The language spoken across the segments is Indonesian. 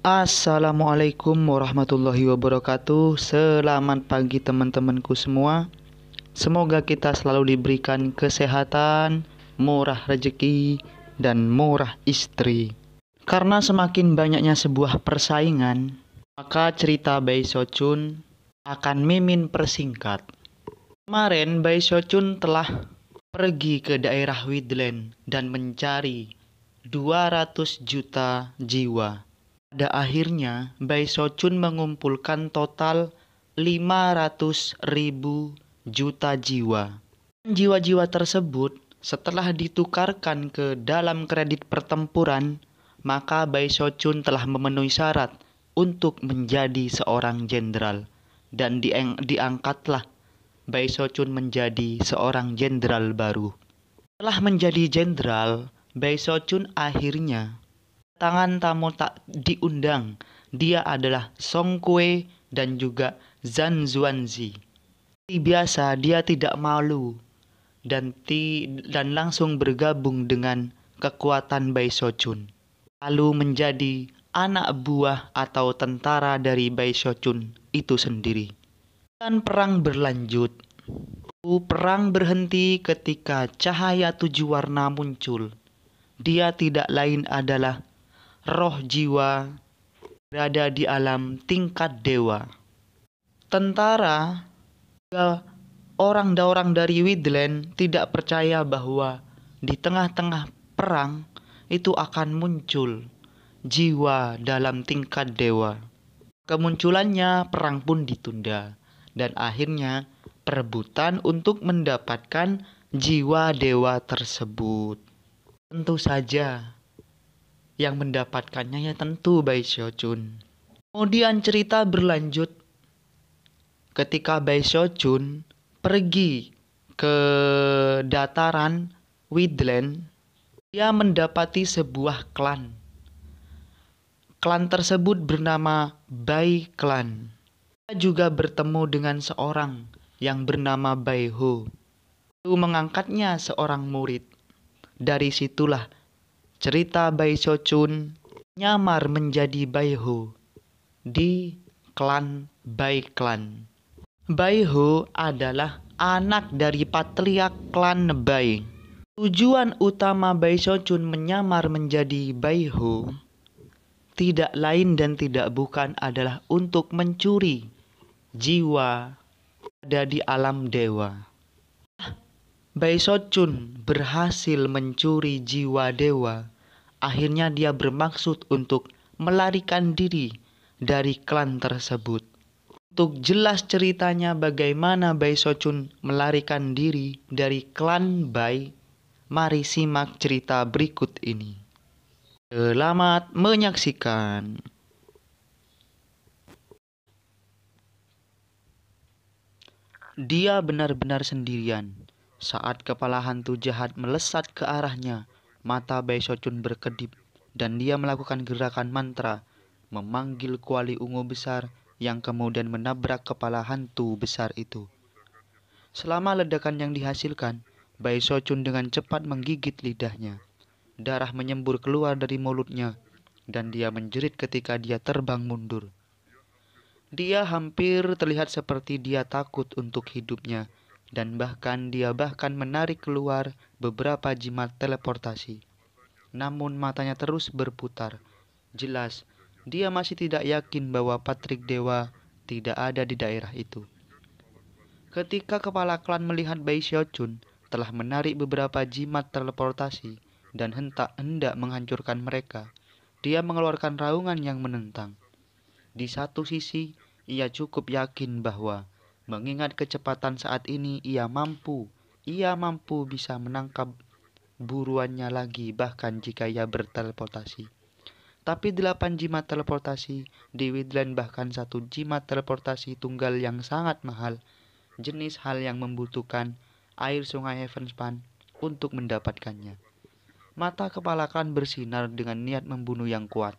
Assalamualaikum warahmatullahi wabarakatuh. Selamat pagi teman-temanku semua. Semoga kita selalu diberikan kesehatan, murah rezeki, dan murah istri. Karena semakin banyaknya sebuah persaingan, maka cerita Bae Sochun akan mimin persingkat. Kemarin Bae Sochun telah pergi ke daerah Widland dan mencari 200 juta jiwa. Pada akhirnya, Bae Sochun mengumpulkan total 500.000 juta jiwa. Jiwa-jiwa tersebut setelah ditukarkan ke dalam kredit pertempuran, maka Bae Sochun telah memenuhi syarat untuk menjadi seorang jenderal. Dan diangkatlah Bae Sochun menjadi seorang jenderal baru. Setelah menjadi jenderal, Bae Sochun akhirnya tangan tamu tak diundang. Dia adalah Song Kue dan juga Zhang Zuanzi. Seperti biasa, dia tidak malu dan langsung bergabung dengan kekuatan Bae Sochun. Lalu menjadi anak buah atau tentara dari Bae Sochun itu sendiri. Dan perang berlanjut. Perang berhenti ketika cahaya 7 warna muncul. Dia tidak lain adalah roh jiwa berada di alam tingkat dewa. Tentara, orang-orang dari Widland tidak percaya bahwa di tengah-tengah perang itu akan muncul jiwa dalam tingkat dewa. Kemunculannya perang pun ditunda dan akhirnya perebutan untuk mendapatkan jiwa dewa tersebut. Tentu saja yang mendapatkannya ya tentu Bae Sochun. Kemudian cerita berlanjut ketika Bae Sochun pergi ke dataran Widland. Dia mendapati sebuah klan. Klan tersebut bernama Bae Clan. Dia juga bertemu dengan seorang yang bernama Bae Ho. Lalu mengangkatnya seorang murid. Dari situlah cerita Bae Sochun nyamar menjadi Bae Ho di klan Bae Clan. Bae Ho adalah anak dari patriark klan Bae. Tujuan utama Bae Sochun menyamar menjadi Bae Ho tidak lain dan tidak bukan adalah untuk mencuri jiwa ada di alam dewa. Bae Sochun berhasil mencuri jiwa dewa. Akhirnya dia bermaksud untuk melarikan diri dari klan tersebut. Untuk jelas ceritanya bagaimana Bae Sochun melarikan diri dari klan Bae, mari simak cerita berikut ini. Selamat menyaksikan. Dia benar-benar sendirian. Saat kepala hantu jahat melesat ke arahnya, mata Bae Sochun berkedip dan dia melakukan gerakan mantra, memanggil kuali ungu besar yang kemudian menabrak kepala hantu besar itu. Selama ledakan yang dihasilkan, Bae Sochun dengan cepat menggigit lidahnya. Darah menyembur keluar dari mulutnya dan dia menjerit ketika dia terbang mundur. Dia hampir terlihat seperti dia takut untuk hidupnya. Dan dia bahkan menarik keluar beberapa jimat teleportasi. Namun matanya terus berputar. Jelas, dia masih tidak yakin bahwa Patrik Dewa tidak ada di daerah itu. Ketika kepala klan melihat Bae Sochun telah menarik beberapa jimat teleportasi dan hendak menghancurkan mereka, dia mengeluarkan raungan yang menentang. Di satu sisi, ia cukup yakin bahwa mengingat kecepatan saat ini ia mampu bisa menangkap buruannya lagi bahkan jika ia berteleportasi. Tapi 8 jimat teleportasi di Widland bahkan 1 jimat teleportasi tunggal yang sangat mahal, jenis hal yang membutuhkan air sungai Heavenspan untuk mendapatkannya. Mata kepala klan bersinar dengan niat membunuh yang kuat.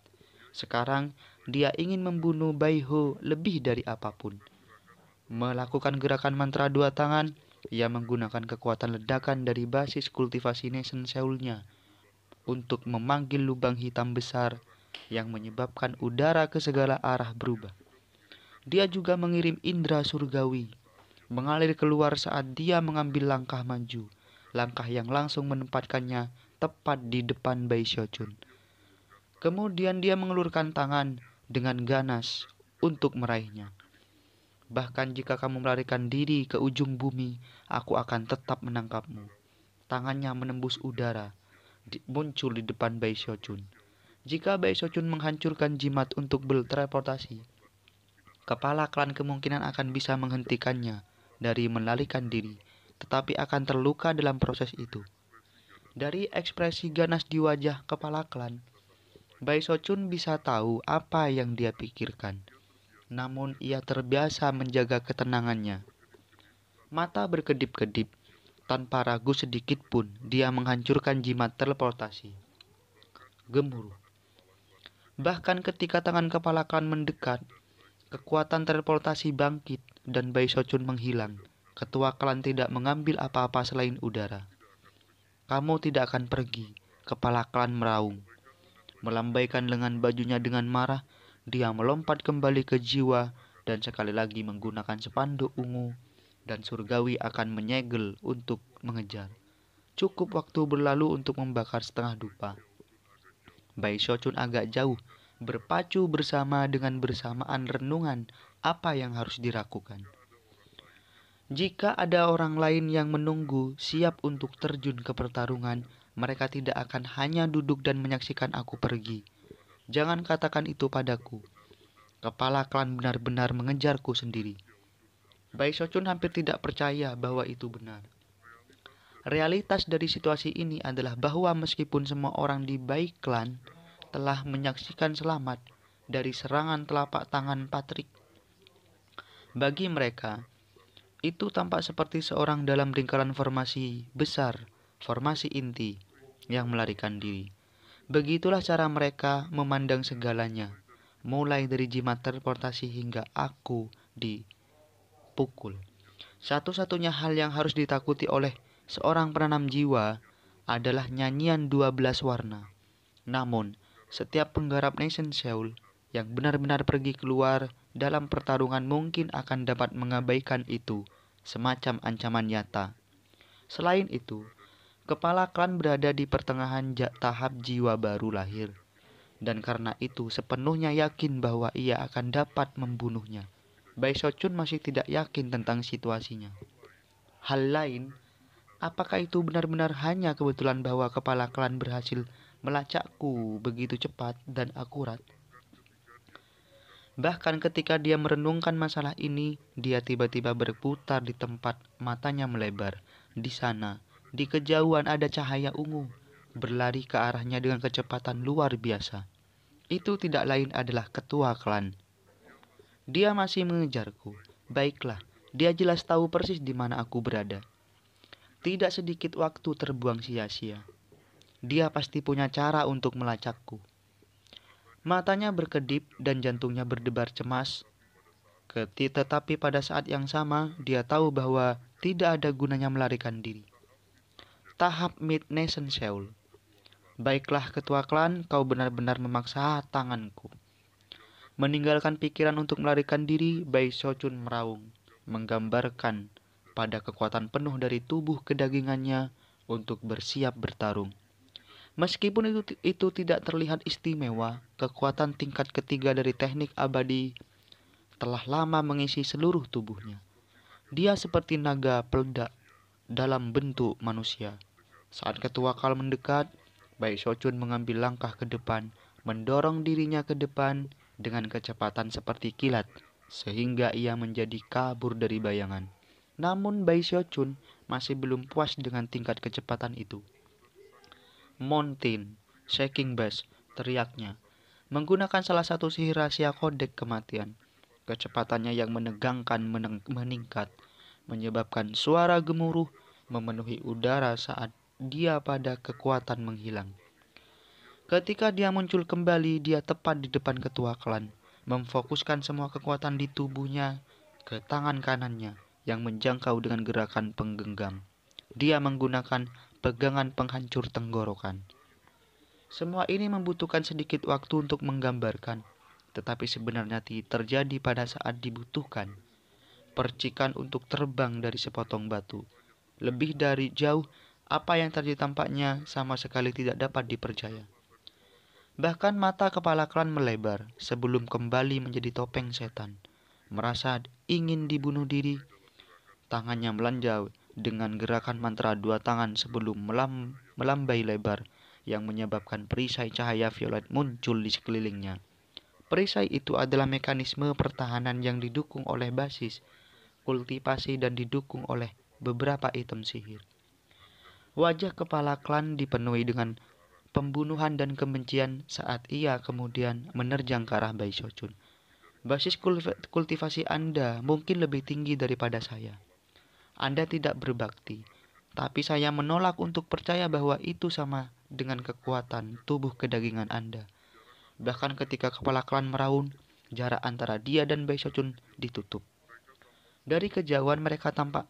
Sekarang dia ingin membunuh Bae Ho lebih dari apapun. Melakukan gerakan mantra 2 tangan, ia menggunakan kekuatan ledakan dari basis kultivasi Nation Seoul-nya untuk memanggil lubang hitam besar yang menyebabkan udara ke segala arah berubah. Dia juga mengirim indera surgawi mengalir keluar saat dia mengambil langkah maju, langkah yang langsung menempatkannya tepat di depan Bai Xiaojun. Kemudian dia mengelurkan tangan dengan ganas untuk meraihnya. Bahkan jika kamu melarikan diri ke ujung bumi, aku akan tetap menangkapmu. Tangannya menembus udara, muncul di depan Bai Xiaojun. Jika Bai Xiaojun menghancurkan jimat untuk berteleportasi, kepala klan kemungkinan akan bisa menghentikannya dari melarikan diri, tetapi akan terluka dalam proses itu. Dari ekspresi ganas di wajah kepala klan, Bai Xiaojun bisa tahu apa yang dia pikirkan. Namun ia terbiasa menjaga ketenangannya. Mata berkedip-kedip, tanpa ragu sedikit pun dia menghancurkan jimat teleportasi. Gemuruh. Bahkan ketika tangan kepala klan mendekat, kekuatan teleportasi bangkit dan Bai Xiaojun menghilang. Ketua klan tidak mengambil apa-apa selain udara. Kamu tidak akan pergi, kepala klan meraung. Melambaikan lengan bajunya dengan marah, dia melompat kembali ke jiwa dan sekali lagi menggunakan spanduk ungu dan surgawi akan menyegel untuk mengejar. Cukup waktu berlalu untuk membakar setengah dupa. Bai Xiaojun agak jauh, berpacu bersama dengan bersamaan renungan apa yang harus dilakukan. Jika ada orang lain yang menunggu siap untuk terjun ke pertarungan, mereka tidak akan hanya duduk dan menyaksikan aku pergi. Jangan katakan itu padaku. Kepala klan benar-benar mengejarku sendiri. Bai Xiaojun hampir tidak percaya bahwa itu benar. Realitas dari situasi ini adalah bahwa meskipun semua orang di Bai klan telah menyaksikan selamat dari serangan telapak tangan Patrick, bagi mereka itu tampak seperti seorang dalam lingkaran formasi besar, formasi inti, yang melarikan diri. Begitulah cara mereka memandang segalanya, mulai dari jimat teleportasi hingga aku dipukul. Satu-satunya hal yang harus ditakuti oleh seorang penanam jiwa adalah nyanyian 12 warna. Namun, setiap penggarap Nation Seoul yang benar-benar pergi keluar dalam pertarungan mungkin akan dapat mengabaikan itu, semacam ancaman nyata. Selain itu, kepala klan berada di pertengahan tahap jiwa baru lahir, dan karena itu sepenuhnya yakin bahwa ia akan dapat membunuhnya. Bai Xiaojun masih tidak yakin tentang situasinya. Hal lain, apakah itu benar-benar hanya kebetulan bahwa kepala klan berhasil melacakku begitu cepat dan akurat? Bahkan ketika dia merenungkan masalah ini, dia tiba-tiba berputar di tempat, matanya melebar. Di sana, di kejauhan ada cahaya ungu, berlari ke arahnya dengan kecepatan luar biasa. Itu tidak lain adalah ketua klan. Dia masih mengejarku. Baiklah, dia jelas tahu persis di mana aku berada. Tidak sedikit waktu terbuang sia-sia. Dia pasti punya cara untuk melacakku. Matanya berkedip dan jantungnya berdebar cemas. Tetapi pada saat yang sama, dia tahu bahwa tidak ada gunanya melarikan diri. Tahap Mid Nation Seoul. Baiklah ketua klan, kau benar-benar memaksa tanganku. Meninggalkan pikiran untuk melarikan diri, Bai Xiaojun meraung, menggambarkan pada kekuatan penuh dari tubuh kedagingannya untuk bersiap bertarung. Meskipun itu tidak terlihat istimewa, kekuatan tingkat ketiga dari teknik abadi telah lama mengisi seluruh tubuhnya. Dia seperti naga peledak dalam bentuk manusia. Saat ketua klan mendekat, Bai Xiaojun mengambil langkah ke depan, mendorong dirinya ke depan dengan kecepatan seperti kilat, sehingga ia menjadi kabur dari bayangan. Namun Bai Xiaojun masih belum puas dengan tingkat kecepatan itu. Mountain, Shaking Bass, teriaknya, menggunakan salah satu sihir rahasia kodek kematian. Kecepatannya yang menegangkan meningkat, menyebabkan suara gemuruh memenuhi udara saat dia pada kekuatan menghilang. Ketika dia muncul kembali, dia tepat di depan ketua klan, memfokuskan semua kekuatan di tubuhnya ke tangan kanannya yang menjangkau dengan gerakan penggenggam. Dia menggunakan pegangan penghancur tenggorokan. Semua ini membutuhkan sedikit waktu untuk menggambarkan, tetapi sebenarnya terjadi pada saat dibutuhkan. Percikan untuk terbang dari sepotong batu. Lebih dari jauh, apa yang terjadi tampaknya sama sekali tidak dapat dipercaya. Bahkan mata kepala klan melebar sebelum kembali menjadi topeng setan. Merasa ingin dibunuh diri, tangannya melanjau dengan gerakan mantra dua tangan sebelum melambai lebar yang menyebabkan perisai cahaya violet muncul di sekelilingnya. Perisai itu adalah mekanisme pertahanan yang didukung oleh basis, kultivasi dan didukung oleh beberapa item sihir. Wajah kepala klan dipenuhi dengan pembunuhan dan kebencian saat ia kemudian menerjang ke arah Bai Shochun. Basis kultivasi Anda mungkin lebih tinggi daripada saya. Anda tidak berbakti, tapi saya menolak untuk percaya bahwa itu sama dengan kekuatan tubuh kedagingan Anda. Bahkan ketika kepala klan meraung, jarak antara dia dan Bai Shochun ditutup. Dari kejauhan mereka tampak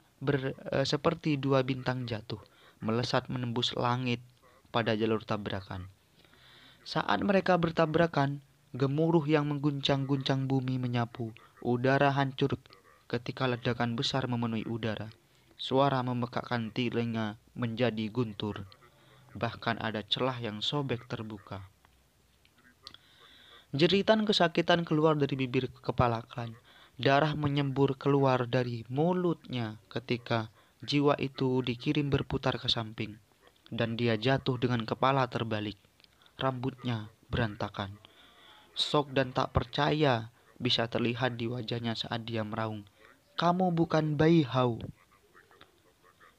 seperti dua bintang jatuh, melesat menembus langit pada jalur tabrakan. Saat mereka bertabrakan, gemuruh yang mengguncang-guncang bumi menyapu, udara hancur ketika ledakan besar memenuhi udara. Suara memekakkan telinga menjadi guntur, bahkan ada celah yang sobek terbuka. Jeritan kesakitan keluar dari bibir kepala klan. Darah menyembur keluar dari mulutnya ketika jiwa itu dikirim berputar ke samping, dan dia jatuh dengan kepala terbalik. Rambutnya berantakan. Shock dan tak percaya bisa terlihat di wajahnya saat dia meraung. Kamu bukan Bai Hao.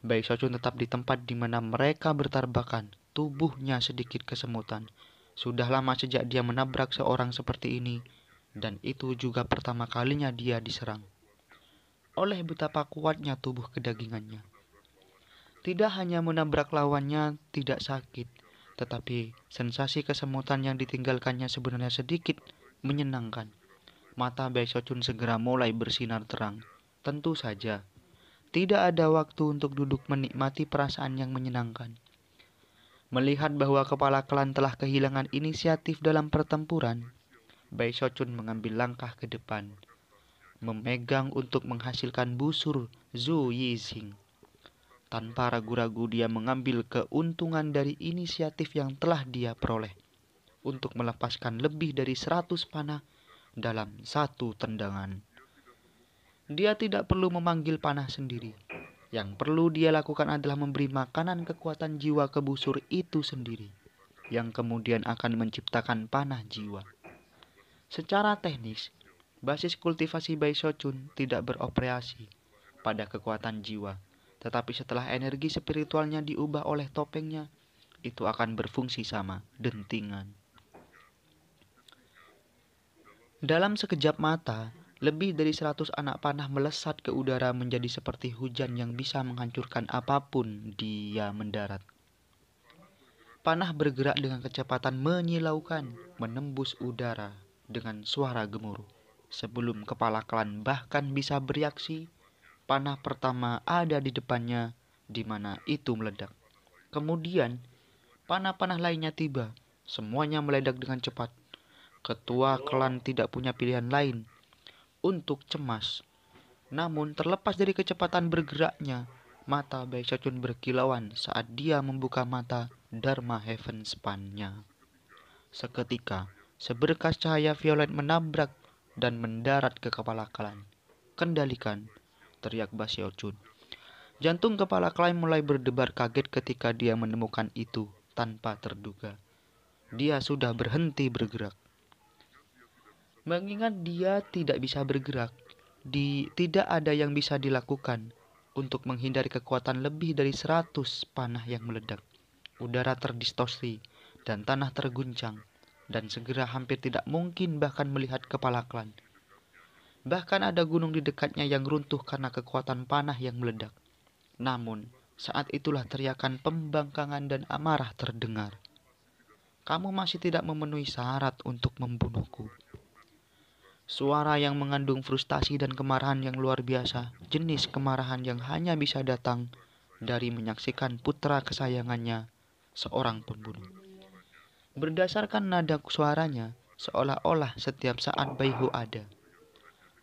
Bai Shochun tetap di tempat di mana mereka bertabrakan. Tubuhnya sedikit kesemutan. Sudah lama sejak dia menabrak seorang seperti ini, dan itu juga pertama kalinya dia diserang. Oleh betapa kuatnya tubuh kedagingannya. Tidak hanya menabrak lawannya tidak sakit, tetapi sensasi kesemutan yang ditinggalkannya sebenarnya sedikit menyenangkan. Mata Bai Shochun segera mulai bersinar terang. Tentu saja, tidak ada waktu untuk duduk menikmati perasaan yang menyenangkan. Melihat bahwa kepala klan telah kehilangan inisiatif dalam pertempuran, Bai Shochun mengambil langkah ke depan, memegang untuk menghasilkan busur Zhu Yixing. Tanpa ragu-ragu dia mengambil keuntungan dari inisiatif yang telah dia peroleh untuk melepaskan lebih dari 100 panah dalam satu tendangan. Dia tidak perlu memanggil panah sendiri. Yang perlu dia lakukan adalah memberi makanan kekuatan jiwa ke busur itu sendiri, yang kemudian akan menciptakan panah jiwa. Secara teknis, basis kultivasi Bai Shochun tidak beroperasi pada kekuatan jiwa, tetapi setelah energi spiritualnya diubah oleh topengnya, itu akan berfungsi sama, dentingan. Dalam sekejap mata, lebih dari 100 anak panah melesat ke udara menjadi seperti hujan yang bisa menghancurkan apapun dia mendarat. Panah bergerak dengan kecepatan menyilaukan, menembus udara dengan suara gemuruh. Sebelum kepala klan bahkan bisa bereaksi, panah pertama ada di depannya, di mana itu meledak. Kemudian, panah-panah lainnya tiba. Semuanya meledak dengan cepat. Ketua klan tidak punya pilihan lain untuk cemas. Namun terlepas dari kecepatan bergeraknya, mata Bai Shochun berkilauan saat dia membuka mata Dharma Heaven Span-nya. Seketika, seberkas cahaya violet menabrak dan mendarat ke kepala klan. Kendalikan, teriak Bai Shochun. Jantung kepala klan mulai berdebar kaget ketika dia menemukan itu tanpa terduga. Dia sudah berhenti bergerak. Mengingat dia tidak bisa bergerak, tidak ada yang bisa dilakukan untuk menghindari kekuatan lebih dari 100 panah yang meledak. Udara terdistorsi dan tanah terguncang, dan segera hampir tidak mungkin bahkan melihat kepala klan. Bahkan ada gunung di dekatnya yang runtuh karena kekuatan panah yang meledak. Namun, saat itulah teriakan pembangkangan dan amarah terdengar. Kamu masih tidak memenuhi syarat untuk membunuhku. Suara yang mengandung frustasi dan kemarahan yang luar biasa, jenis kemarahan yang hanya bisa datang dari menyaksikan putra kesayangannya, seorang pembunuh. Berdasarkan nada suaranya, seolah-olah setiap saat Baihu ada.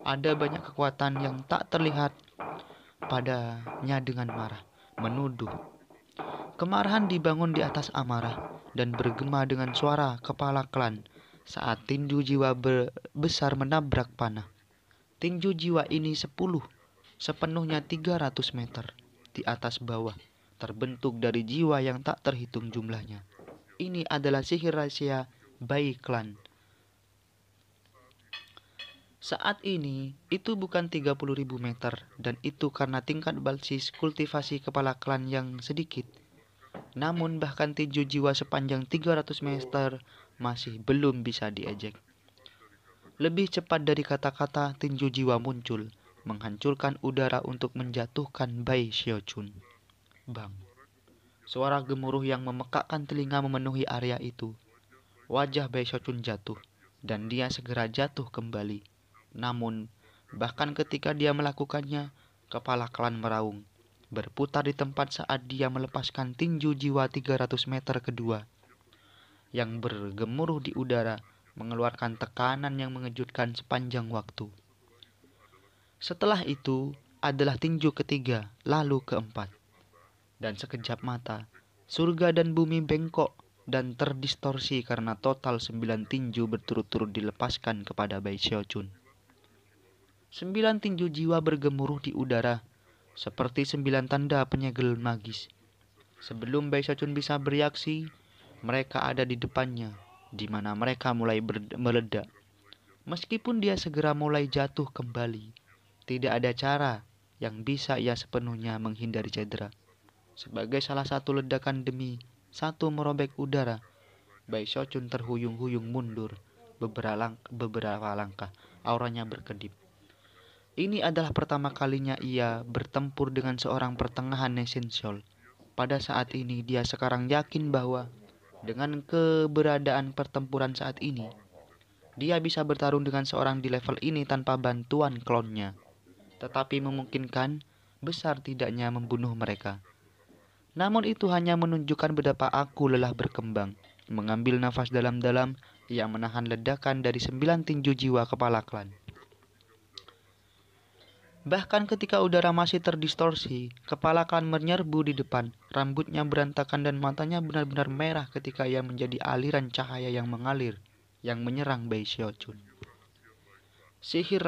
Ada banyak kekuatan yang tak terlihat padanya dengan marah, menuduh. Kemarahan dibangun di atas amarah dan bergema dengan suara kepala klan saat tinju jiwa besar menabrak panah. Tinju jiwa ini sepenuhnya 300 meter di atas bawah, terbentuk dari jiwa yang tak terhitung jumlahnya. Ini adalah sihir rahasia Bai Clan. Saat ini, itu bukan 30.000 meter, dan itu karena tingkat basis kultivasi kepala klan yang sedikit. Namun bahkan tinju jiwa sepanjang 300 meter masih belum bisa diejek. Lebih cepat dari kata-kata, tinju jiwa muncul, menghancurkan udara untuk menjatuhkan Bai Xiaochun. Bang. Suara gemuruh yang memekakkan telinga memenuhi area itu. Wajah Bai Xiaochun jatuh, dan dia segera jatuh kembali. Namun, bahkan ketika dia melakukannya, kepala klan meraung, berputar di tempat saat dia melepaskan tinju jiwa 300 meter kedua, yang bergemuruh di udara, mengeluarkan tekanan yang mengejutkan sepanjang waktu. Setelah itu, adalah tinju ketiga, lalu keempat. Dan sekejap mata, surga dan bumi bengkok dan terdistorsi karena total 9 tinju berturut-turut dilepaskan kepada Bai Xiaochun. 9 tinju jiwa bergemuruh di udara, seperti 9 tanda penyegel magis. Sebelum Bai Xiaochun bisa bereaksi, mereka ada di depannya, di mana mereka mulai meledak. Meskipun dia segera mulai jatuh kembali, tidak ada cara yang bisa ia sepenuhnya menghindari cedera. Sebagai salah satu ledakan demi satu merobek udara, Bai Xiaochun terhuyung-huyung mundur beberapa langkah, auranya berkedip. Ini adalah pertama kalinya ia bertempur dengan seorang pertengahan Nessential. Pada saat ini dia sekarang yakin bahwa dengan keberadaan pertempuran saat ini, dia bisa bertarung dengan seorang di level ini tanpa bantuan klonnya. Tetapi memungkinkan besar tidaknya membunuh mereka. Namun itu hanya menunjukkan betapa aku lelah berkembang. Mengambil nafas dalam-dalam, ia menahan ledakan dari 9 tinju jiwa kepala klan. Bahkan ketika udara masih terdistorsi, kepala klan menyerbu di depan, rambutnya berantakan dan matanya benar-benar merah ketika ia menjadi aliran cahaya yang mengalir, yang menyerang Bai Xiaochun. Sihir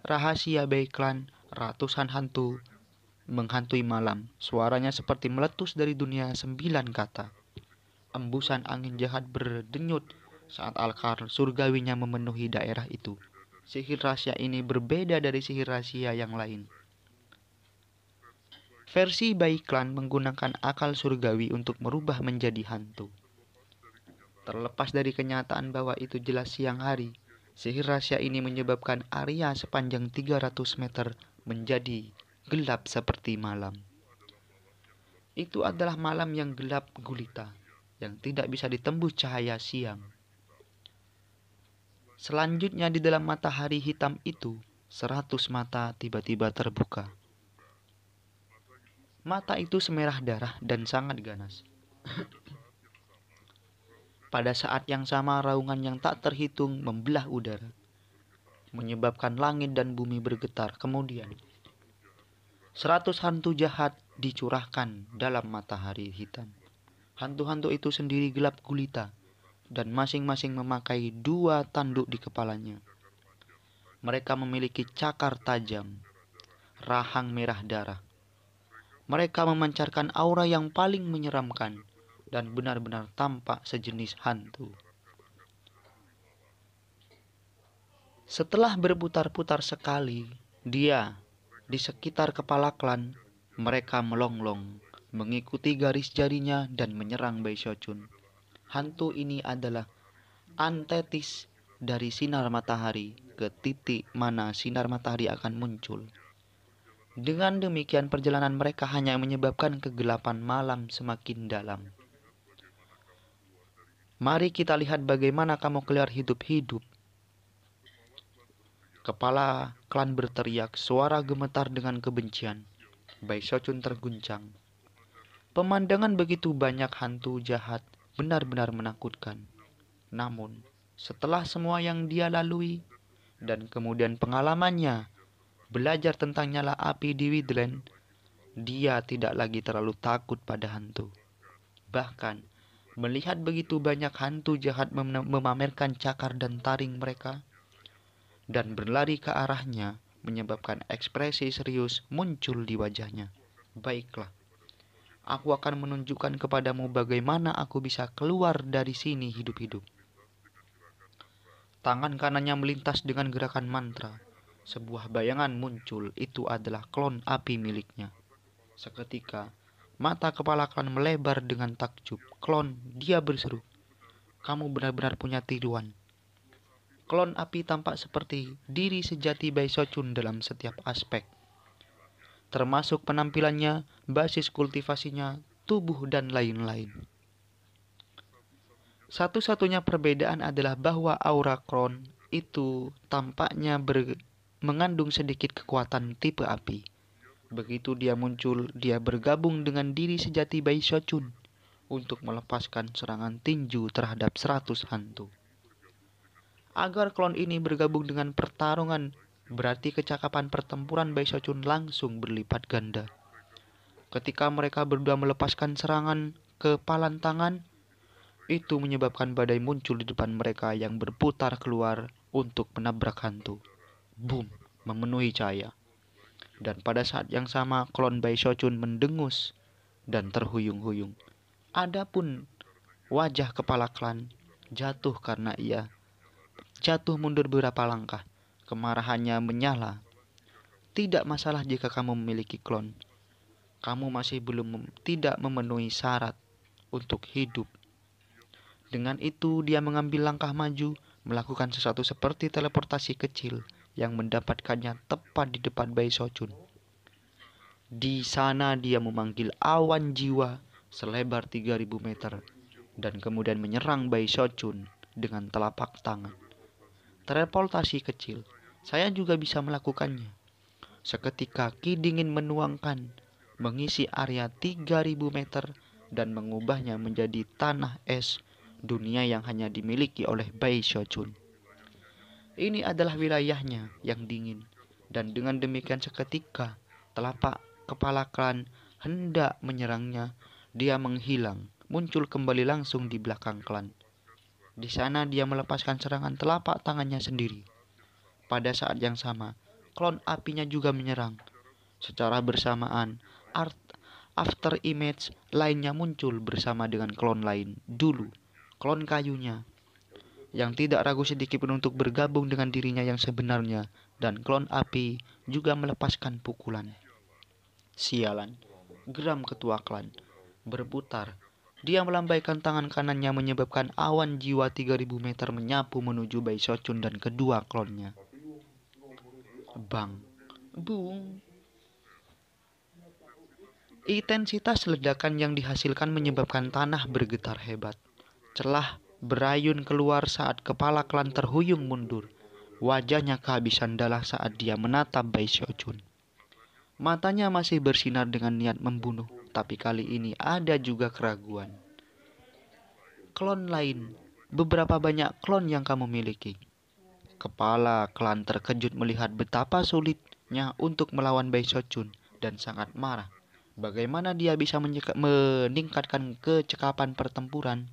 rahasia Bai Clan, ratusan hantu, menghantui malam, suaranya seperti meletus dari dunia 9 kata. Embusan angin jahat berdenyut saat alkar surgawinya memenuhi daerah itu. Sihir rahasia ini berbeda dari sihir rahasia yang lain. Versi Bai Clan menggunakan akal surgawi untuk merubah menjadi hantu. Terlepas dari kenyataan bahwa itu jelas siang hari, sihir rahasia ini menyebabkan area sepanjang 300 meter menjadi gelap seperti malam. Itu adalah malam yang gelap gulita, yang tidak bisa ditembus cahaya siang. Selanjutnya di dalam matahari hitam itu, 100 mata tiba-tiba terbuka. Mata itu semerah darah dan sangat ganas. Pada saat yang sama raungan yang tak terhitung membelah udara, menyebabkan langit dan bumi bergetar. Kemudian 100 hantu jahat dicurahkan dalam matahari hitam. Hantu-hantu itu sendiri gelap gulita, dan masing-masing memakai 2 tanduk di kepalanya. Mereka memiliki cakar tajam, rahang merah darah. Mereka memancarkan aura yang paling menyeramkan dan benar-benar tampak sejenis hantu. Setelah berputar-putar sekali, dia di sekitar kepala klan, mereka melonglong, mengikuti garis jarinya dan menyerang Bai Xiaochun. Hantu ini adalah antetis dari sinar matahari ke titik mana sinar matahari akan muncul. Dengan demikian perjalanan mereka hanya menyebabkan kegelapan malam semakin dalam. Mari kita lihat bagaimana kamu keluar hidup-hidup. Kepala klan berteriak, suara gemetar dengan kebencian. Bai Xiaochun terguncang. Pemandangan begitu banyak hantu jahat benar-benar menakutkan. Namun, setelah semua yang dia lalui dan kemudian pengalamannya belajar tentang nyala api di Wildland, dia tidak lagi terlalu takut pada hantu. Bahkan, melihat begitu banyak hantu jahat memamerkan cakar dan taring mereka dan berlari ke arahnya, menyebabkan ekspresi serius muncul di wajahnya. Baiklah, aku akan menunjukkan kepadamu bagaimana aku bisa keluar dari sini hidup-hidup. Tangan kanannya melintas dengan gerakan mantra. Sebuah bayangan muncul, itu adalah klon api miliknya. Seketika, mata kepala klan melebar dengan takjub. Klon, dia berseru, "Kamu benar-benar punya tiruan." Klon api tampak seperti diri sejati Bai Shochun dalam setiap aspek, termasuk penampilannya, basis kultivasinya, tubuh, dan lain-lain. Satu-satunya perbedaan adalah bahwa aura klon itu tampaknya mengandung sedikit kekuatan tipe api. Begitu dia muncul, dia bergabung dengan diri sejati Bai Shochun untuk melepaskan serangan tinju terhadap 100 hantu. Agar klon ini bergabung dengan pertarungan, berarti kecakapan pertempuran Bai Shochun langsung berlipat ganda. Ketika mereka berdua melepaskan serangan kepalan tangan, itu menyebabkan badai muncul di depan mereka yang berputar keluar untuk menabrak hantu. Boom, memenuhi cahaya. Dan pada saat yang sama, klon Bai Shochun mendengus dan terhuyung-huyung. Adapun wajah kepala klan jatuh karena ia jatuh mundur beberapa langkah. Kemarahannya menyala. Tidak masalah jika kamu memiliki klon. Kamu masih tidak memenuhi syarat untuk hidup. Dengan itu, dia mengambil langkah maju, melakukan sesuatu seperti teleportasi kecil yang mendapatkannya tepat di depan Bai Shochun. Di sana dia memanggil awan jiwa selebar 3000 meter dan kemudian menyerang Bai Shochun dengan telapak tangan. Teleportasi kecil, saya juga bisa melakukannya. Seketika ki dingin menuangkan, mengisi area 3000 meter dan mengubahnya menjadi tanah es, dunia yang hanya dimiliki oleh Bai Shochun. Ini adalah wilayahnya yang dingin, dan dengan demikian seketika telapak kepala klan hendak menyerangnya, dia menghilang, muncul kembali langsung di belakang klan. Di sana dia melepaskan serangan telapak tangannya sendiri. Pada saat yang sama, klon apinya juga menyerang. Secara bersamaan, after image lainnya muncul bersama dengan klon lain. Dulu, klon kayunya yang tidak ragu sedikit pun untuk bergabung dengan dirinya yang sebenarnya, dan klon api juga melepaskan pukulan. Sialan, geram ketua klan berputar. Dia melambaikan tangan kanannya menyebabkan awan jiwa 3000 meter menyapu menuju Bai Shochun dan kedua klonnya. Bang, bung. Intensitas ledakan yang dihasilkan menyebabkan tanah bergetar hebat. Celah berayun keluar saat kepala klan terhuyung mundur. Wajahnya kehabisan darah saat dia menatap Bai Shochun. Matanya masih bersinar dengan niat membunuh, tapi kali ini ada juga keraguan. Klon lain, beberapa banyak klon yang kamu miliki. Kepala klan terkejut melihat betapa sulitnya untuk melawan Bai Shochun dan sangat marah. Bagaimana dia bisa meningkatkan kecekapan pertempuran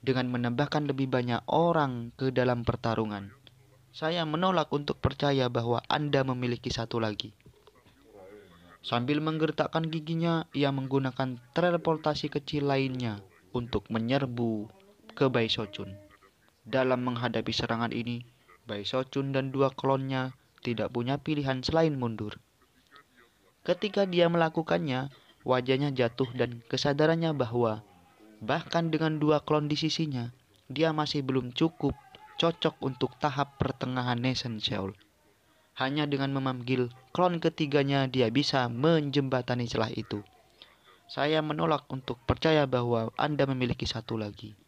dengan menambahkan lebih banyak orang ke dalam pertarungan. Saya menolak untuk percaya bahwa Anda memiliki satu lagi. Sambil menggertakkan giginya, ia menggunakan teleportasi kecil lainnya untuk menyerbu ke Bai Shochun. Dalam menghadapi serangan ini, Bai Shochun dan dua klonnya tidak punya pilihan selain mundur. Ketika dia melakukannya, wajahnya jatuh dan kesadarannya bahwa bahkan dengan dua klon di sisinya, dia masih belum cukup cocok untuk tahap pertengahan Nation Seoul. Hanya dengan memanggil klon ketiganya dia bisa menjembatani celah itu. Saya menolak untuk percaya bahwa Anda memiliki satu lagi.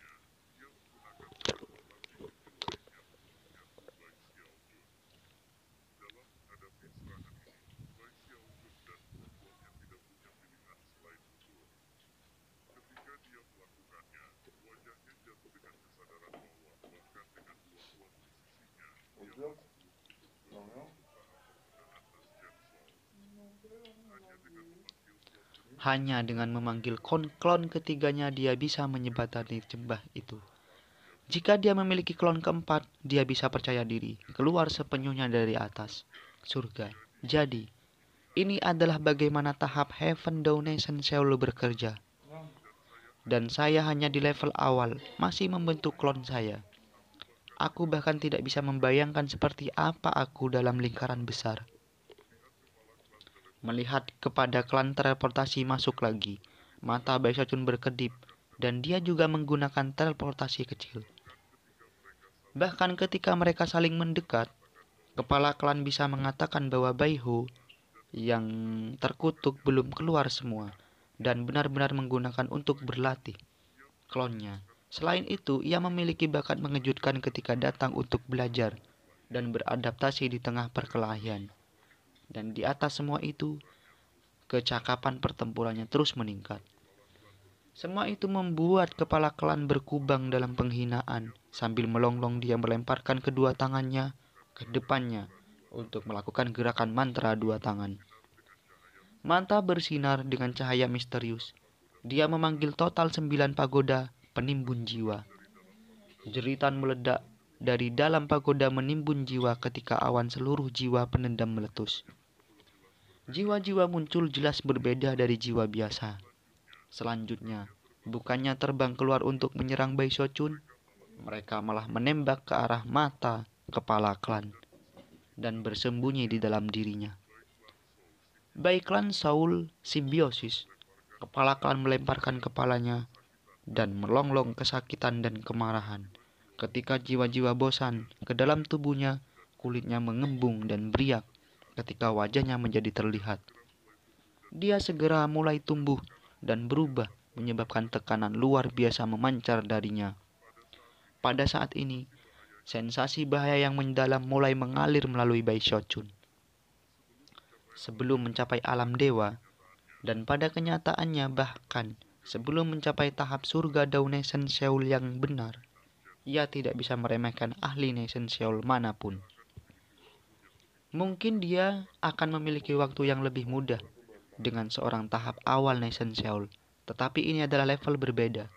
Hanya dengan memanggil klon ketiganya dia bisa menyebatani lembah itu. Jika dia memiliki klon keempat, dia bisa percaya diri keluar sepenuhnya dari atas surga. Jadi, ini adalah bagaimana tahap Heaven Dawn Nation Seoul bekerja. Dan saya hanya di level awal, masih membentuk klon saya. Aku bahkan tidak bisa membayangkan seperti apa aku dalam lingkaran besar. Melihat kepada klan teleportasi masuk lagi, mata Baisachun berkedip, dan dia juga menggunakan teleportasi kecil. Bahkan ketika mereka saling mendekat, kepala klan bisa mengatakan bahwa Baiho yang terkutuk belum keluar semua, dan benar-benar menggunakan untuk berlatih klonnya. Selain itu, ia memiliki bakat mengejutkan ketika datang untuk belajar dan beradaptasi di tengah perkelahian. Dan di atas semua itu, kecakapan pertempurannya terus meningkat. Semua itu membuat kepala klan berkubang dalam penghinaan. Sambil melonglong dia melemparkan kedua tangannya ke depannya untuk melakukan gerakan mantra dua tangan. Mata bersinar dengan cahaya misterius. Dia memanggil total 9 pagoda penimbun jiwa. Jeritan meledak dari dalam pagoda menimbun jiwa ketika awan seluruh jiwa penendam meletus. Jiwa-jiwa muncul jelas berbeda dari jiwa biasa. Selanjutnya, bukannya terbang keluar untuk menyerang Baisachun, mereka malah menembak ke arah mata kepala klan dan bersembunyi di dalam dirinya. Baik klan Seoul simbiosis, kepala klan melemparkan kepalanya dan melonglong kesakitan dan kemarahan. Ketika jiwa-jiwa bosan ke dalam tubuhnya, kulitnya mengembung dan beriak ketika wajahnya menjadi terlihat. Dia segera mulai tumbuh dan berubah, menyebabkan tekanan luar biasa memancar darinya. Pada saat ini, sensasi bahaya yang mendalam mulai mengalir melalui Baisachun. Sebelum mencapai alam dewa, dan pada kenyataannya bahkan sebelum mencapai tahap surga Dawn Nation Seoul yang benar, ia tidak bisa meremehkan ahli Nation Seoul manapun. Mungkin dia akan memiliki waktu yang lebih mudah dengan seorang tahap awal Nation Seoul, tetapi ini adalah level berbeda.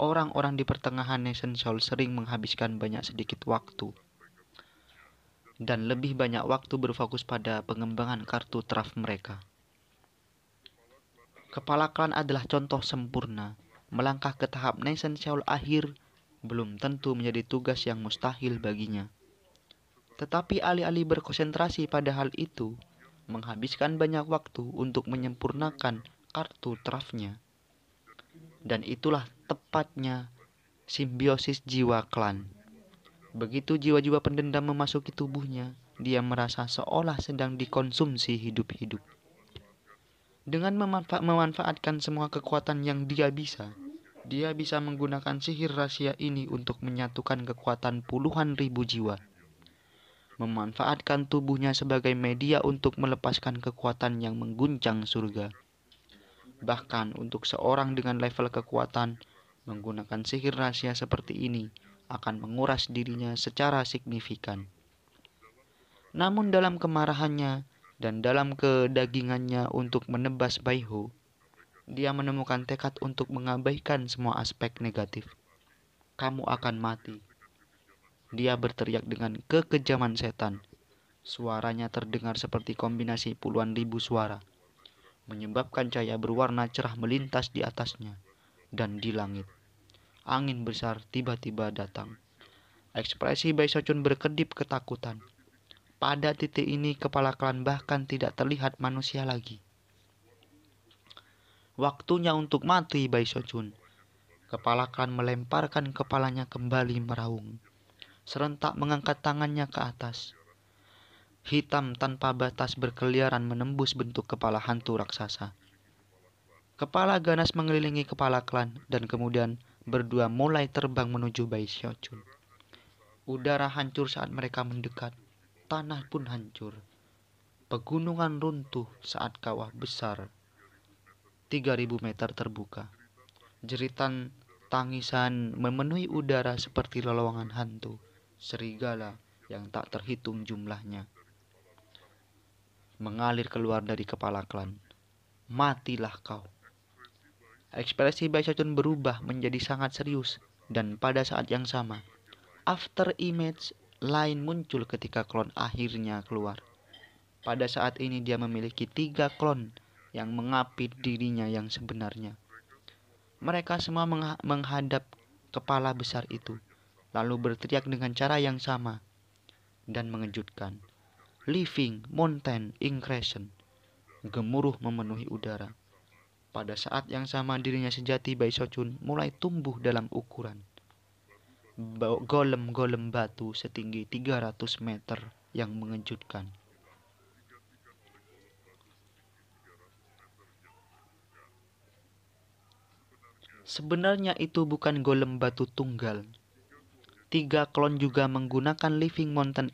Orang-orang di pertengahan Nation Seoul sering menghabiskan banyak sedikit waktu dan lebih banyak waktu berfokus pada pengembangan kartu traf mereka. Kepala klan adalah contoh sempurna. Melangkah ke tahap Nation Seoul akhir belum tentu menjadi tugas yang mustahil baginya. Tetapi alih-alih berkonsentrasi pada hal itu, menghabiskan banyak waktu untuk menyempurnakan kartu trafnya. Dan itulah tepatnya simbiosis jiwa klan. Begitu jiwa-jiwa pendendam memasuki tubuhnya, dia merasa seolah sedang dikonsumsi hidup-hidup. Dengan memanfaatkan semua kekuatan yang dia bisa menggunakan sihir rahasia ini untuk menyatukan kekuatan puluhan ribu jiwa. Memanfaatkan tubuhnya sebagai media untuk melepaskan kekuatan yang mengguncang surga. Bahkan untuk seorang dengan level kekuatan, menggunakan sihir rahasia seperti ini akan menguras dirinya secara signifikan. Namun dalam kemarahannya dan dalam kedagingannya untuk menebas Baiho, dia menemukan tekad untuk mengabaikan semua aspek negatif. Kamu akan mati. Dia berteriak dengan kekejaman setan. Suaranya terdengar seperti kombinasi puluhan ribu suara, menyebabkan cahaya berwarna cerah melintas di atasnya dan di langit. Angin besar tiba-tiba datang. Ekspresi Baisachun berkedip ketakutan. Pada titik ini kepala klan bahkan tidak terlihat manusia lagi. Waktunya untuk mati, Baisachun. Kepala klan melemparkan kepalanya kembali meraung. Serentak mengangkat tangannya ke atas. Hitam tanpa batas berkeliaran menembus bentuk kepala hantu raksasa. Kepala ganas mengelilingi kepala klan dan kemudian berdua mulai terbang menuju Baisachun. Udara hancur saat mereka mendekat. Tanah pun hancur. Pegunungan runtuh saat kawah besar 3000 meter terbuka. Jeritan tangisan memenuhi udara seperti lolongan hantu. Serigala yang tak terhitung jumlahnya mengalir keluar dari kepala klan. Matilah kau. Ekspresi Baisochun berubah menjadi sangat serius, dan pada saat yang sama, after image lain muncul ketika klon akhirnya keluar. Pada saat ini dia memiliki 3 klon yang mengapit dirinya yang sebenarnya. Mereka semua menghadap kepala besar itu, lalu berteriak dengan cara yang sama dan mengejutkan. Living Mountain Increase. Gemuruh memenuhi udara. Pada saat yang sama dirinya sejati Baisochun mulai tumbuh dalam ukuran. Golem-golem batu setinggi 300 meter yang mengejutkan. Sebenarnya itu bukan golem batu tunggal. 3 klon juga menggunakan Living Mountain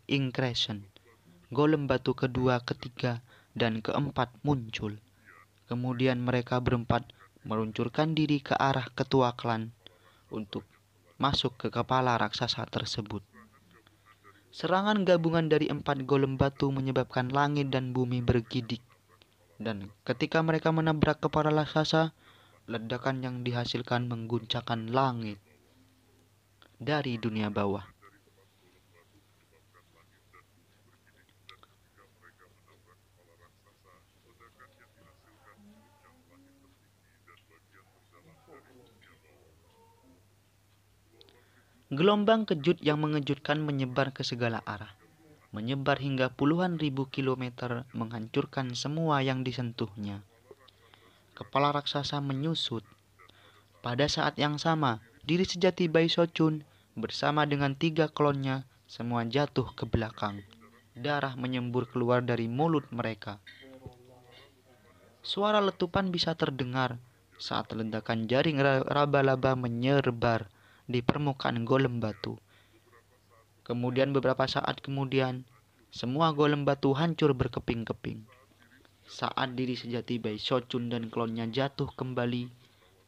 Increase. Golem batu kedua, ketiga, dan keempat muncul. Kemudian mereka berempat meluncurkan diri ke arah ketua klan untuk masuk ke kepala raksasa tersebut. Serangan gabungan dari 4 golem batu menyebabkan langit dan bumi bergidik. Dan ketika mereka menabrak kepala raksasa, ledakan yang dihasilkan mengguncangkan langit dari dunia bawah. Gelombang kejut yang mengejutkan menyebar ke segala arah. Menyebar hingga puluhan ribu kilometer, menghancurkan semua yang disentuhnya. Kepala raksasa menyusut. Pada saat yang sama, diri sejati Baisochun bersama dengan 3 klonnya semua jatuh ke belakang. Darah menyembur keluar dari mulut mereka. Suara letupan bisa terdengar saat ledakan jaring raba-laba menyerbar di permukaan golem batu. Kemudian beberapa saat kemudian, semua golem batu hancur berkeping-keping. Saat diri sejati Baisochun dan klonnya jatuh kembali,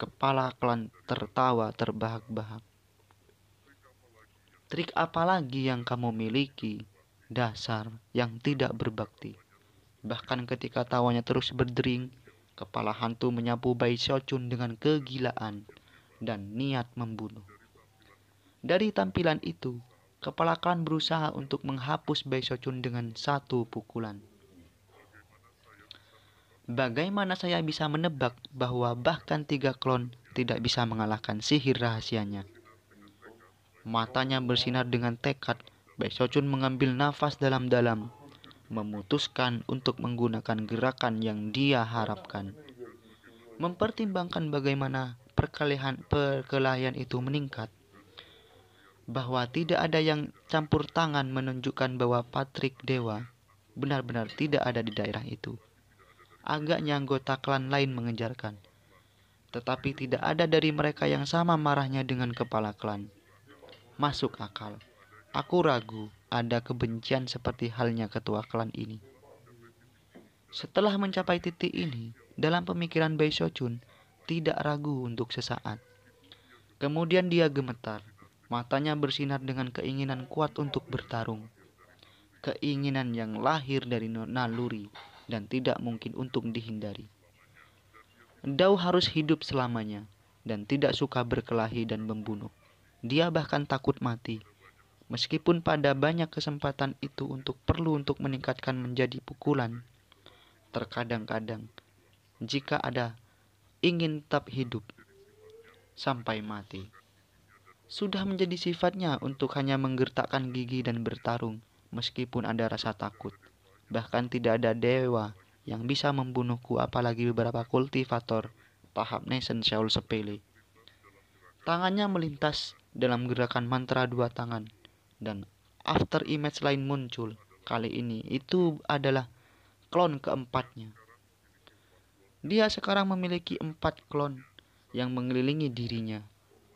kepala klan tertawa terbahak-bahak. Trik apa lagi yang kamu miliki, dasar yang tidak berbakti? Bahkan ketika tawanya terus berdering, kepala hantu menyapu Baisochun dengan kegilaan dan niat membunuh. Dari tampilan itu, kepala klan berusaha untuk menghapus Baisochun dengan 1 pukulan. Bagaimana saya bisa menebak bahwa bahkan 3 klon tidak bisa mengalahkan sihir rahasianya? Matanya bersinar dengan tekad. Baisochun mengambil nafas dalam-dalam, memutuskan untuk menggunakan gerakan yang dia harapkan. Mempertimbangkan bagaimana perkelahian itu meningkat, bahwa tidak ada yang campur tangan menunjukkan bahwa Patrick Dewa benar-benar tidak ada di daerah itu. Agaknya anggota klan lain mengejarkan, tetapi tidak ada dari mereka yang sama marahnya dengan kepala klan. Masuk akal. Aku ragu ada kebencian seperti halnya ketua klan ini. Setelah mencapai titik ini, dalam pemikiran Baisochun tidak ragu untuk sesaat. Kemudian dia gemetar. Matanya bersinar dengan keinginan kuat untuk bertarung. Keinginan yang lahir dari naluri dan tidak mungkin untuk dihindari. Dao harus hidup selamanya dan tidak suka berkelahi dan membunuh. Dia bahkan takut mati. Meskipun pada banyak kesempatan itu perlu untuk meningkatkan menjadi pukulan. Terkadang-kadang, jika ada ingin tetap hidup sampai mati, sudah menjadi sifatnya untuk hanya menggertakkan gigi dan bertarung meskipun ada rasa takut. Bahkan tidak ada dewa yang bisa membunuhku, apalagi beberapa kultivator tahap Nation Soul sepele. Tangannya melintas dalam gerakan mantra 2 tangan, dan after image lain muncul. Kali ini itu adalah klon keempatnya. Dia sekarang memiliki 4 klon yang mengelilingi dirinya.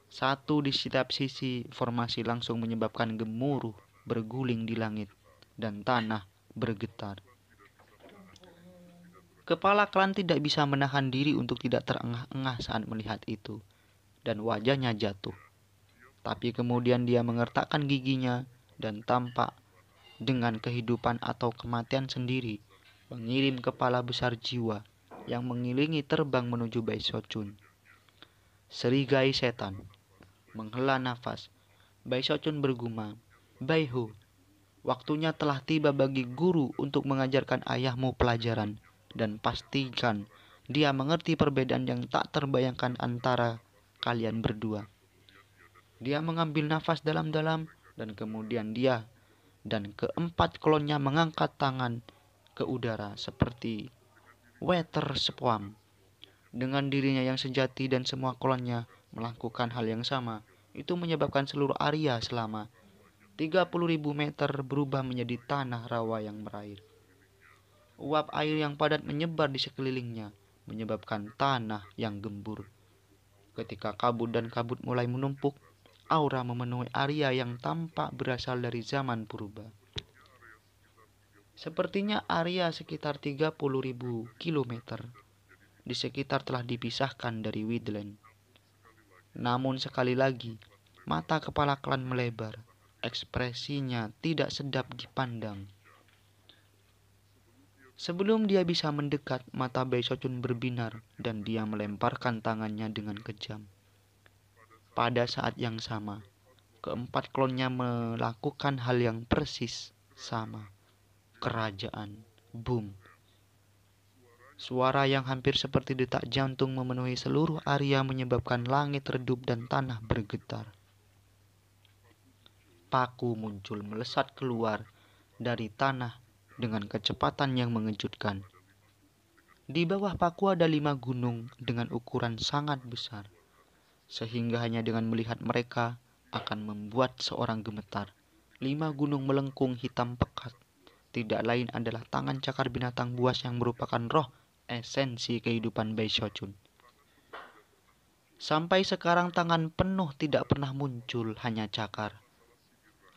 1 di setiap sisi formasi langsung menyebabkan gemuruh berguling di langit dan tanah bergetar. Kepala klan tidak bisa menahan diri untuk tidak terengah-engah saat melihat itu, dan wajahnya jatuh. Tapi kemudian dia mengertakkan giginya dan tampak dengan kehidupan atau kematian sendiri, mengirim kepala besar jiwa yang mengiringi terbang menuju Baisokchun. Serigai setan menghela nafas. Baisokchun bergumam, "Baihu, waktunya telah tiba bagi guru untuk mengajarkan ayahmu pelajaran, dan pastikan dia mengerti perbedaan yang tak terbayangkan antara kalian berdua." Dia mengambil nafas dalam-dalam dan kemudian dia dan keempat klonnya mengangkat tangan ke udara seperti water swarm. Dengan dirinya yang sejati dan semua klonnya melakukan hal yang sama, itu menyebabkan seluruh area selama 30.000 meter berubah menjadi tanah rawa yang berair. Uap air yang padat menyebar di sekelilingnya, menyebabkan tanah yang gembur. Ketika kabut dan kabut mulai menumpuk, aura memenuhi area yang tampak berasal dari zaman purba. Sepertinya area sekitar 30.000 kilometer di sekitar telah dipisahkan dari Widland. Namun sekali lagi, mata kepala klan melebar. Ekspresinya tidak sedap dipandang. Sebelum dia bisa mendekat, mata Baisokchun berbinar dan dia melemparkan tangannya dengan kejam. Pada saat yang sama, keempat klonnya melakukan hal yang persis sama. Kerajaan, boom. Suara yang hampir seperti detak jantung memenuhi seluruh area menyebabkan langit redup dan tanah bergetar. Paku muncul melesat keluar dari tanah dengan kecepatan yang mengejutkan. Di bawah paku ada 5 gunung dengan ukuran sangat besar, sehingga hanya dengan melihat mereka akan membuat seorang gemetar. 5 gunung melengkung hitam pekat. Tidak lain adalah tangan cakar binatang buas yang merupakan roh esensi kehidupan Baisokchun. Sampai sekarang tangan penuh tidak pernah muncul, hanya cakar.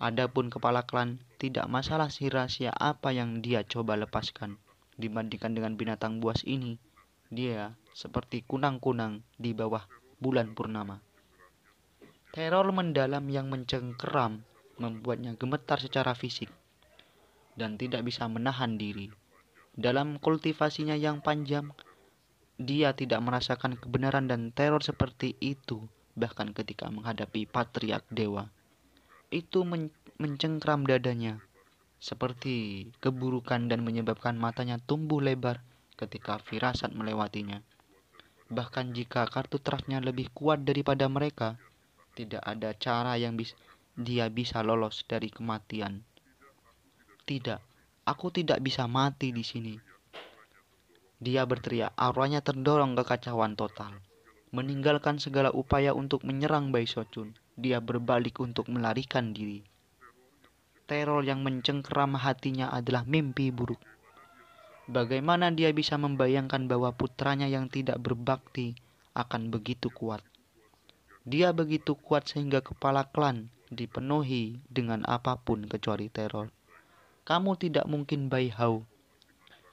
Adapun kepala klan, tidak masalah si rahasia apa yang dia coba lepaskan. Dibandingkan dengan binatang buas ini, dia seperti kunang-kunang di bawah bulan purnama. Teror mendalam yang mencengkeram membuatnya gemetar secara fisik dan tidak bisa menahan diri. Dalam kultivasinya yang panjang, dia tidak merasakan kebenaran dan teror seperti itu bahkan ketika menghadapi patriark dewa. Itu mencengkram dadanya seperti keburukan dan menyebabkan matanya tumbuh lebar ketika firasat melewatinya. Bahkan jika kartu trufnya lebih kuat daripada mereka, tidak ada cara yang dia bisa lolos dari kematian. Tidak, aku tidak bisa mati di sini. Dia berteriak, auranya terdorong kekacauan total. Meninggalkan segala upaya untuk menyerang Baisokchun, dia berbalik untuk melarikan diri. Teror yang mencengkeram hatinya adalah mimpi buruk. Bagaimana dia bisa membayangkan bahwa putranya yang tidak berbakti akan begitu kuat? Dia begitu kuat sehingga kepala klan dipenuhi dengan apapun kecuali teror. Kamu tidak mungkin Baihao.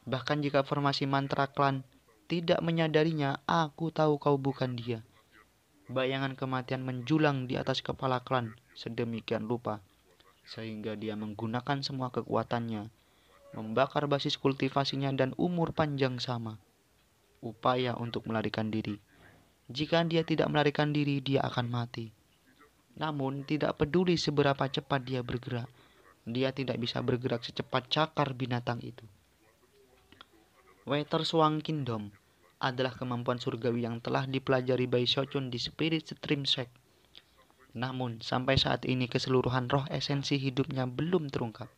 Bahkan jika formasi mantra klan tidak menyadarinya, aku tahu kau bukan dia. Bayangan kematian menjulang di atas kepala klan sedemikian rupa, sehingga dia menggunakan semua kekuatannya, membakar basis kultivasinya dan umur panjang sama. Upaya untuk melarikan diri. Jika dia tidak melarikan diri, dia akan mati. Namun, tidak peduli seberapa cepat dia bergerak, dia tidak bisa bergerak secepat cakar binatang itu. Water Swan Kingdom adalah kemampuan surgawi yang telah dipelajari Baisokchun di Spirit Stream Shack. Namun, sampai saat ini keseluruhan roh esensi hidupnya belum terungkap.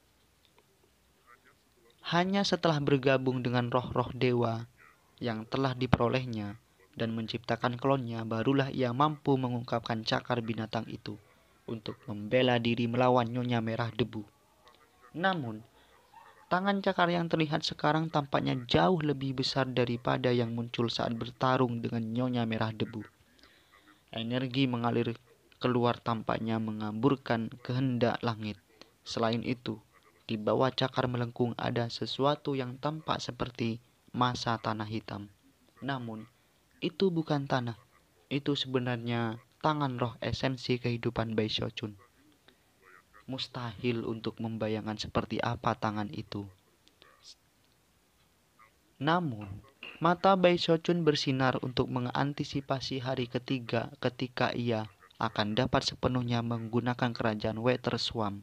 Hanya setelah bergabung dengan roh-roh dewa yang telah diperolehnya dan menciptakan klonnya, barulah ia mampu mengungkapkan cakar binatang itu untuk membela diri melawan Nyonya Merah Debu. Namun, tangan cakar yang terlihat sekarang tampaknya jauh lebih besar daripada yang muncul saat bertarung dengan Nyonya Merah Debu. Energi mengalir keluar tampaknya mengamburkan kehendak langit. Selain itu, di bawah cakar melengkung ada sesuatu yang tampak seperti massa tanah hitam. Namun, itu bukan tanah. Itu sebenarnya tangan roh esensi kehidupan Baisokchun. Mustahil untuk membayangkan seperti apa tangan itu. Namun, mata Baishochun bersinar untuk mengantisipasi hari ketiga ketika ia akan dapat sepenuhnya menggunakan kerajaan Weterswamp.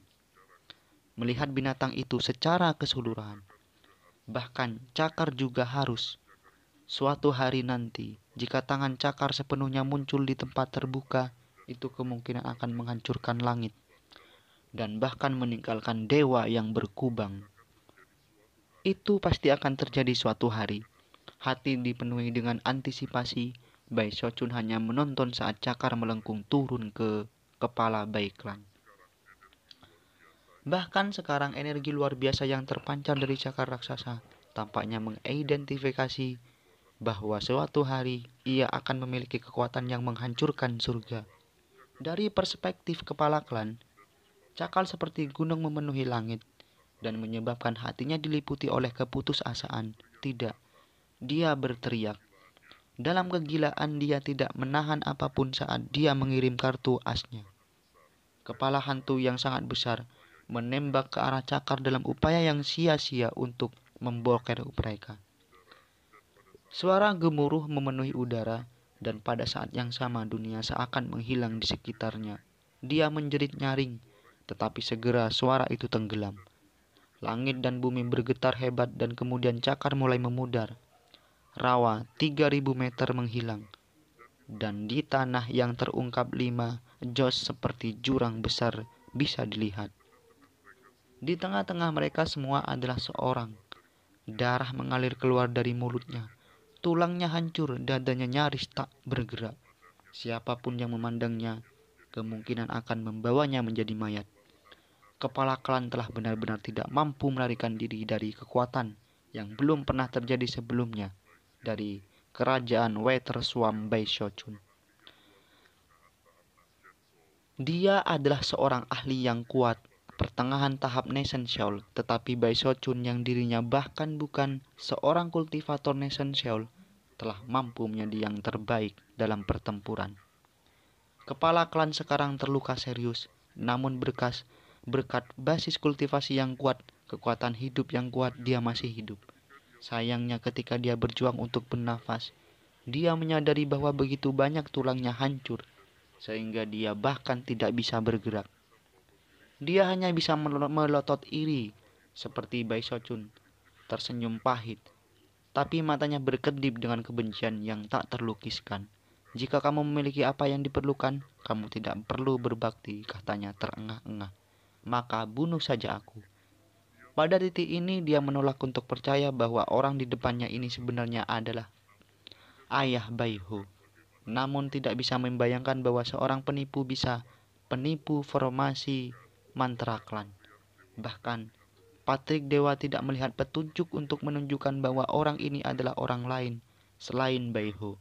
Melihat binatang itu secara keseluruhan. Bahkan cakar juga harus. Suatu hari nanti, jika tangan cakar sepenuhnya muncul di tempat terbuka, itu kemungkinan akan menghancurkan langit dan bahkan meninggalkan dewa yang berkubang. Itu pasti akan terjadi suatu hari. Hati dipenuhi dengan antisipasi, Baishochun hanya menonton saat cakar melengkung turun ke kepala Baiklan. Bahkan sekarang energi luar biasa yang terpancar dari cakar raksasa tampaknya mengidentifikasi bahwa suatu hari ia akan memiliki kekuatan yang menghancurkan surga. Dari perspektif kepala klan, cakar seperti gunung memenuhi langit dan menyebabkan hatinya diliputi oleh keputusasaan. Tidak, dia berteriak. Dalam kegilaan dia tidak menahan apapun saat dia mengirim kartu asnya. Kepala hantu yang sangat besar menembak ke arah cakar dalam upaya yang sia-sia untuk membokeh mereka. Suara gemuruh memenuhi udara dan pada saat yang sama dunia seakan menghilang di sekitarnya. Dia menjerit nyaring, tetapi segera suara itu tenggelam. Langit dan bumi bergetar hebat dan kemudian cakar mulai memudar. Rawa 3000 meter menghilang. Dan di tanah yang terungkap 5 jos seperti jurang besar bisa dilihat. Di tengah-tengah mereka semua adalah seorang. Darah mengalir keluar dari mulutnya. Tulangnya hancur, dadanya nyaris tak bergerak. Siapapun yang memandangnya, kemungkinan akan membawanya menjadi mayat. Kepala klan telah benar-benar tidak mampu melarikan diri dari kekuatan yang belum pernah terjadi sebelumnya dari kerajaan Weterswamp Baishochun. Dia adalah seorang ahli yang kuat, pertengahan tahap Nation Soul, tetapi Baishochun yang dirinya bahkan bukan seorang kultivator Nation Soul telah mampu menjadi yang terbaik dalam pertempuran. Kepala klan sekarang terluka serius, namun berkat basis kultivasi yang kuat, kekuatan hidup yang kuat, dia masih hidup. Sayangnya ketika dia berjuang untuk bernafas, dia menyadari bahwa begitu banyak tulangnya hancur, sehingga dia bahkan tidak bisa bergerak. Dia hanya bisa melotot iri, seperti Baishochun, tersenyum pahit, tapi matanya berkedip dengan kebencian yang tak terlukiskan. Jika kamu memiliki apa yang diperlukan, kamu tidak perlu berbakti, katanya terengah-engah. Maka bunuh saja aku. Pada titik ini dia menolak untuk percaya bahwa orang di depannya ini sebenarnya adalah ayah Baihu. Namun tidak bisa membayangkan bahwa seorang penipu bisa penipu formasi mantra klan. Bahkan Patrik Dewa tidak melihat petunjuk untuk menunjukkan bahwa orang ini adalah orang lain selain Baihu.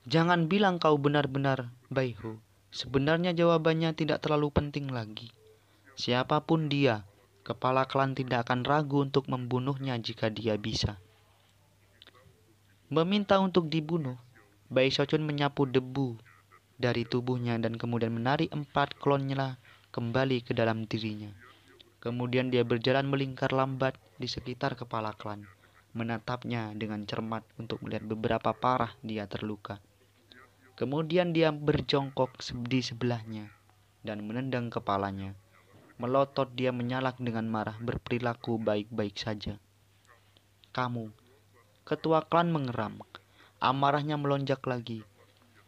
Jangan bilang kau benar-benar Baihu. Sebenarnya jawabannya tidak terlalu penting lagi. Siapapun dia, kepala klan tidak akan ragu untuk membunuhnya jika dia bisa. Meminta untuk dibunuh, Baishochun menyapu debu dari tubuhnya dan kemudian menarik 4 klonnya kembali ke dalam dirinya. Kemudian dia berjalan melingkar lambat di sekitar kepala klan, menatapnya dengan cermat untuk melihat beberapa parah dia terluka. Kemudian dia berjongkok di sebelahnya dan menendang kepalanya. Melotot dia menyalak dengan marah, berperilaku baik-baik saja. Kamu, ketua klan mengeram. Amarahnya melonjak lagi.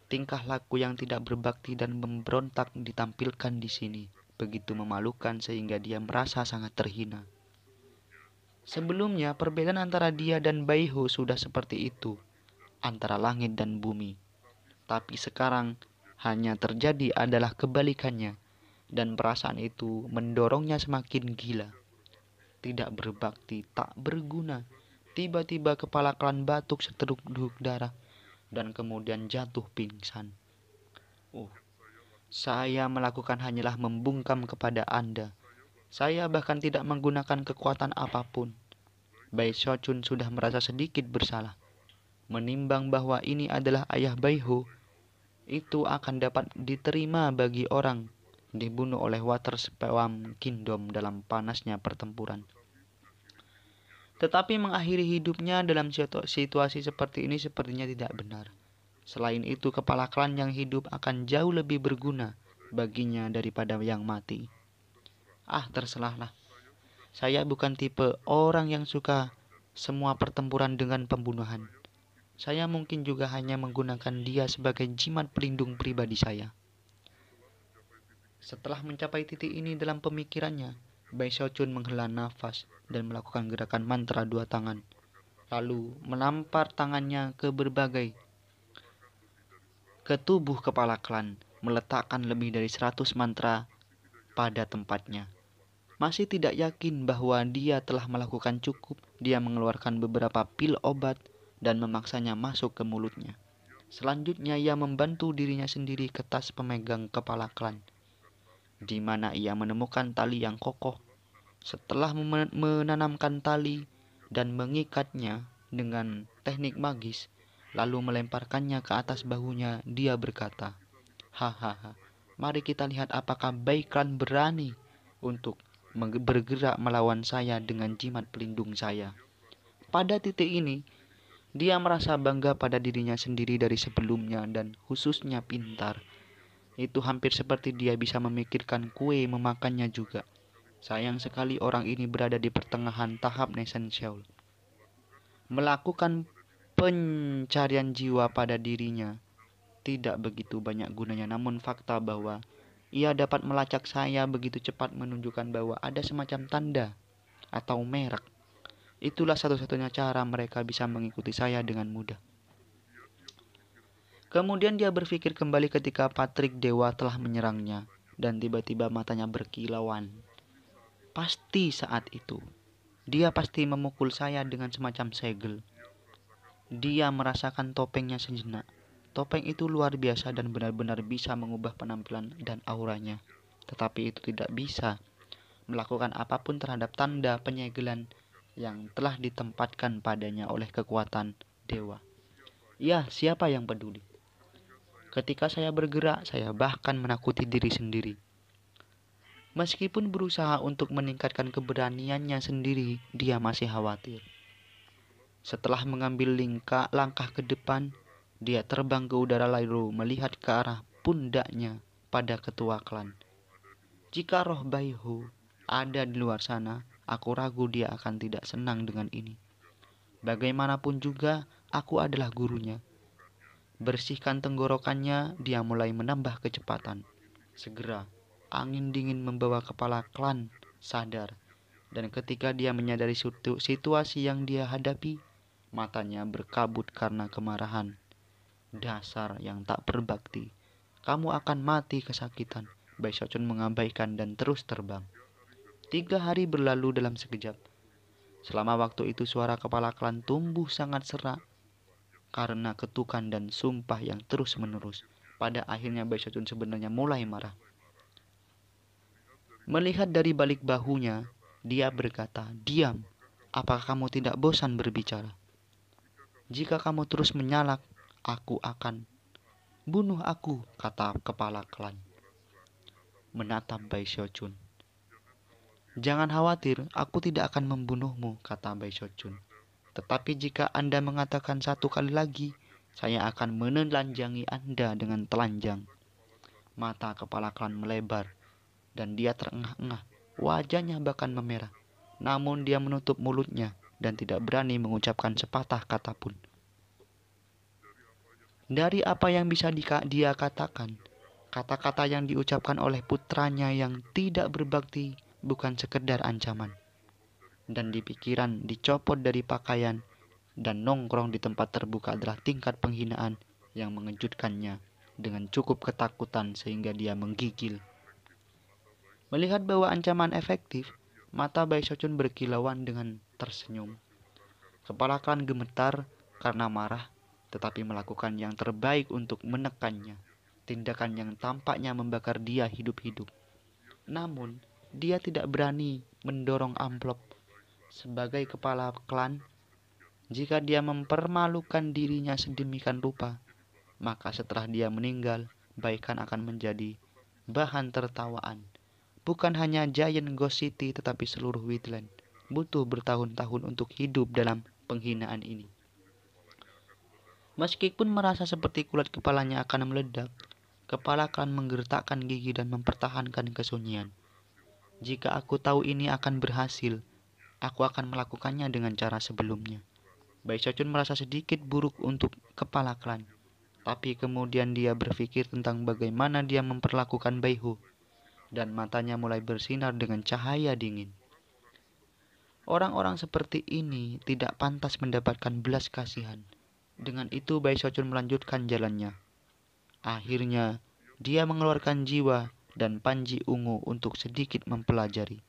Tingkah laku yang tidak berbakti dan memberontak ditampilkan di sini. Begitu memalukan sehingga dia merasa sangat terhina. Sebelumnya perbedaan antara dia dan Baihu sudah seperti itu. Antara langit dan bumi. Tapi sekarang hanya terjadi adalah kebalikannya. Dan perasaan itu mendorongnya semakin gila. Tidak berbakti, tak berguna. Tiba-tiba kepala klan batuk seteguk darah dan kemudian jatuh pingsan. Saya melakukan hanyalah membungkam kepada Anda. Saya bahkan tidak menggunakan kekuatan apapun. Bai Shochun sudah merasa sedikit bersalah. Menimbang bahwa ini adalah ayah Bai Ho, itu akan dapat diterima bagi orang dibunuh oleh Water Spewam Kingdom dalam panasnya pertempuran. Tetapi mengakhiri hidupnya dalam situasi seperti ini sepertinya tidak benar. Selain itu, kepala klan yang hidup akan jauh lebih berguna baginya daripada yang mati. Terserahlah. Saya bukan tipe orang yang suka semua pertempuran dengan pembunuhan. Saya mungkin juga hanya menggunakan dia sebagai jimat pelindung pribadi saya. Setelah mencapai titik ini dalam pemikirannya, Bai Shochun menghela nafas dan melakukan gerakan mantra 2 tangan. Lalu menampar tangannya ke tubuh kepala klan, meletakkan lebih dari 100 mantra pada tempatnya. Masih tidak yakin bahwa dia telah melakukan cukup, dia mengeluarkan beberapa pil obat dan memaksanya masuk ke mulutnya. Selanjutnya ia membantu dirinya sendiri ke tas pemegang kepala klan, di mana ia menemukan tali yang kokoh. Setelah menanamkan tali dan mengikatnya dengan teknik magis, lalu melemparkannya ke atas bahunya, dia berkata, "Hahaha, mari kita lihat apakah Bai Klan berani untuk bergerak melawan saya dengan jimat pelindung saya." Pada titik ini, dia merasa bangga pada dirinya sendiri dari sebelumnya dan khususnya pintar. Itu hampir seperti dia bisa memikirkan kue memakannya juga. Sayang sekali orang ini berada di pertengahan tahap Nation Soul. Melakukan pencarian jiwa pada dirinya tidak begitu banyak gunanya, namun fakta bahwa ia dapat melacak saya begitu cepat menunjukkan bahwa ada semacam tanda atau merek. Itulah satu-satunya cara mereka bisa mengikuti saya dengan mudah. Kemudian dia berpikir kembali ketika Patrick Dewa telah menyerangnya, dan tiba-tiba matanya berkilauan. Pasti saat itu, dia pasti memukul saya dengan semacam segel. Dia merasakan topengnya sejenak. Topeng itu luar biasa dan benar-benar bisa mengubah penampilan dan auranya. Tetapi itu tidak bisa melakukan apapun terhadap tanda penyegelan yang telah ditempatkan padanya oleh kekuatan dewa. Ya, siapa yang peduli? Ketika saya bergerak, saya bahkan menakuti diri sendiri. Meskipun berusaha untuk meningkatkan keberaniannya sendiri, dia masih khawatir. Setelah mengambil langkah ke depan, dia terbang ke udara lalu melihat ke arah pundaknya pada ketua klan. Jika roh Bai Ho ada di luar sana, aku ragu dia akan tidak senang dengan ini. Bagaimanapun juga, aku adalah gurunya. Bersihkan tenggorokannya, dia mulai menambah kecepatan. Segera, angin dingin membawa kepala klan sadar. Dan ketika dia menyadari situasi yang dia hadapi, matanya berkabut karena kemarahan. Dasar yang tak berbakti. Kamu akan mati kesakitan. Bai Shochun mengabaikan dan terus terbang. 3 hari berlalu dalam sekejap. Selama waktu itu suara kepala klan tumbuh sangat serak karena ketukan dan sumpah yang terus menerus. Pada akhirnya Bai Shochun sebenarnya mulai marah. Melihat dari balik bahunya, dia berkata, "Diam, apakah kamu tidak bosan berbicara? Jika kamu terus menyalak, aku akan bunuh aku," kata kepala klan, menatap Bai Shochun. "Jangan khawatir, aku tidak akan membunuhmu," kata Bai Shochun. "Tetapi jika Anda mengatakan 1 kali lagi, saya akan menelanjangi Anda dengan telanjang." Mata kepala klan melebar, dan dia terengah-engah. Wajahnya bahkan memerah. Namun dia menutup mulutnya dan tidak berani mengucapkan sepatah kata pun. Dari apa yang bisa dia katakan, kata-kata yang diucapkan oleh putranya yang tidak berbakti bukan sekedar ancaman. Dan di pikiran dicopot dari pakaian dan nongkrong di tempat terbuka adalah tingkat penghinaan yang mengejutkannya dengan cukup ketakutan sehingga dia menggigil. Melihat bahwa ancaman efektif, mata Bai Shochun berkilauan dengan tersenyum. Kepala klan gemetar karena marah, tetapi melakukan yang terbaik untuk menekannya. Tindakan yang tampaknya membakar dia hidup-hidup. Namun, dia tidak berani mendorong amplop sebagai kepala klan, jika dia mempermalukan dirinya sedemikian rupa, maka setelah dia meninggal, Baikan akan menjadi bahan tertawaan. Bukan hanya Giant Ghost City tetapi seluruh Witland butuh bertahun-tahun untuk hidup dalam penghinaan ini. Meskipun merasa seperti kulit kepalanya akan meledak, kepala klan menggertakkan gigi dan mempertahankan kesunyian. Jika aku tahu ini akan berhasil, aku akan melakukannya dengan cara sebelumnya. Bai Shochun merasa sedikit buruk untuk kepala klan, tapi kemudian dia berpikir tentang bagaimana dia memperlakukan Bai Hu, dan matanya mulai bersinar dengan cahaya dingin. Orang-orang seperti ini tidak pantas mendapatkan belas kasihan. Dengan itu Bai Shochun melanjutkan jalannya. Akhirnya, dia mengeluarkan jiwa dan panji ungu untuk sedikit mempelajari.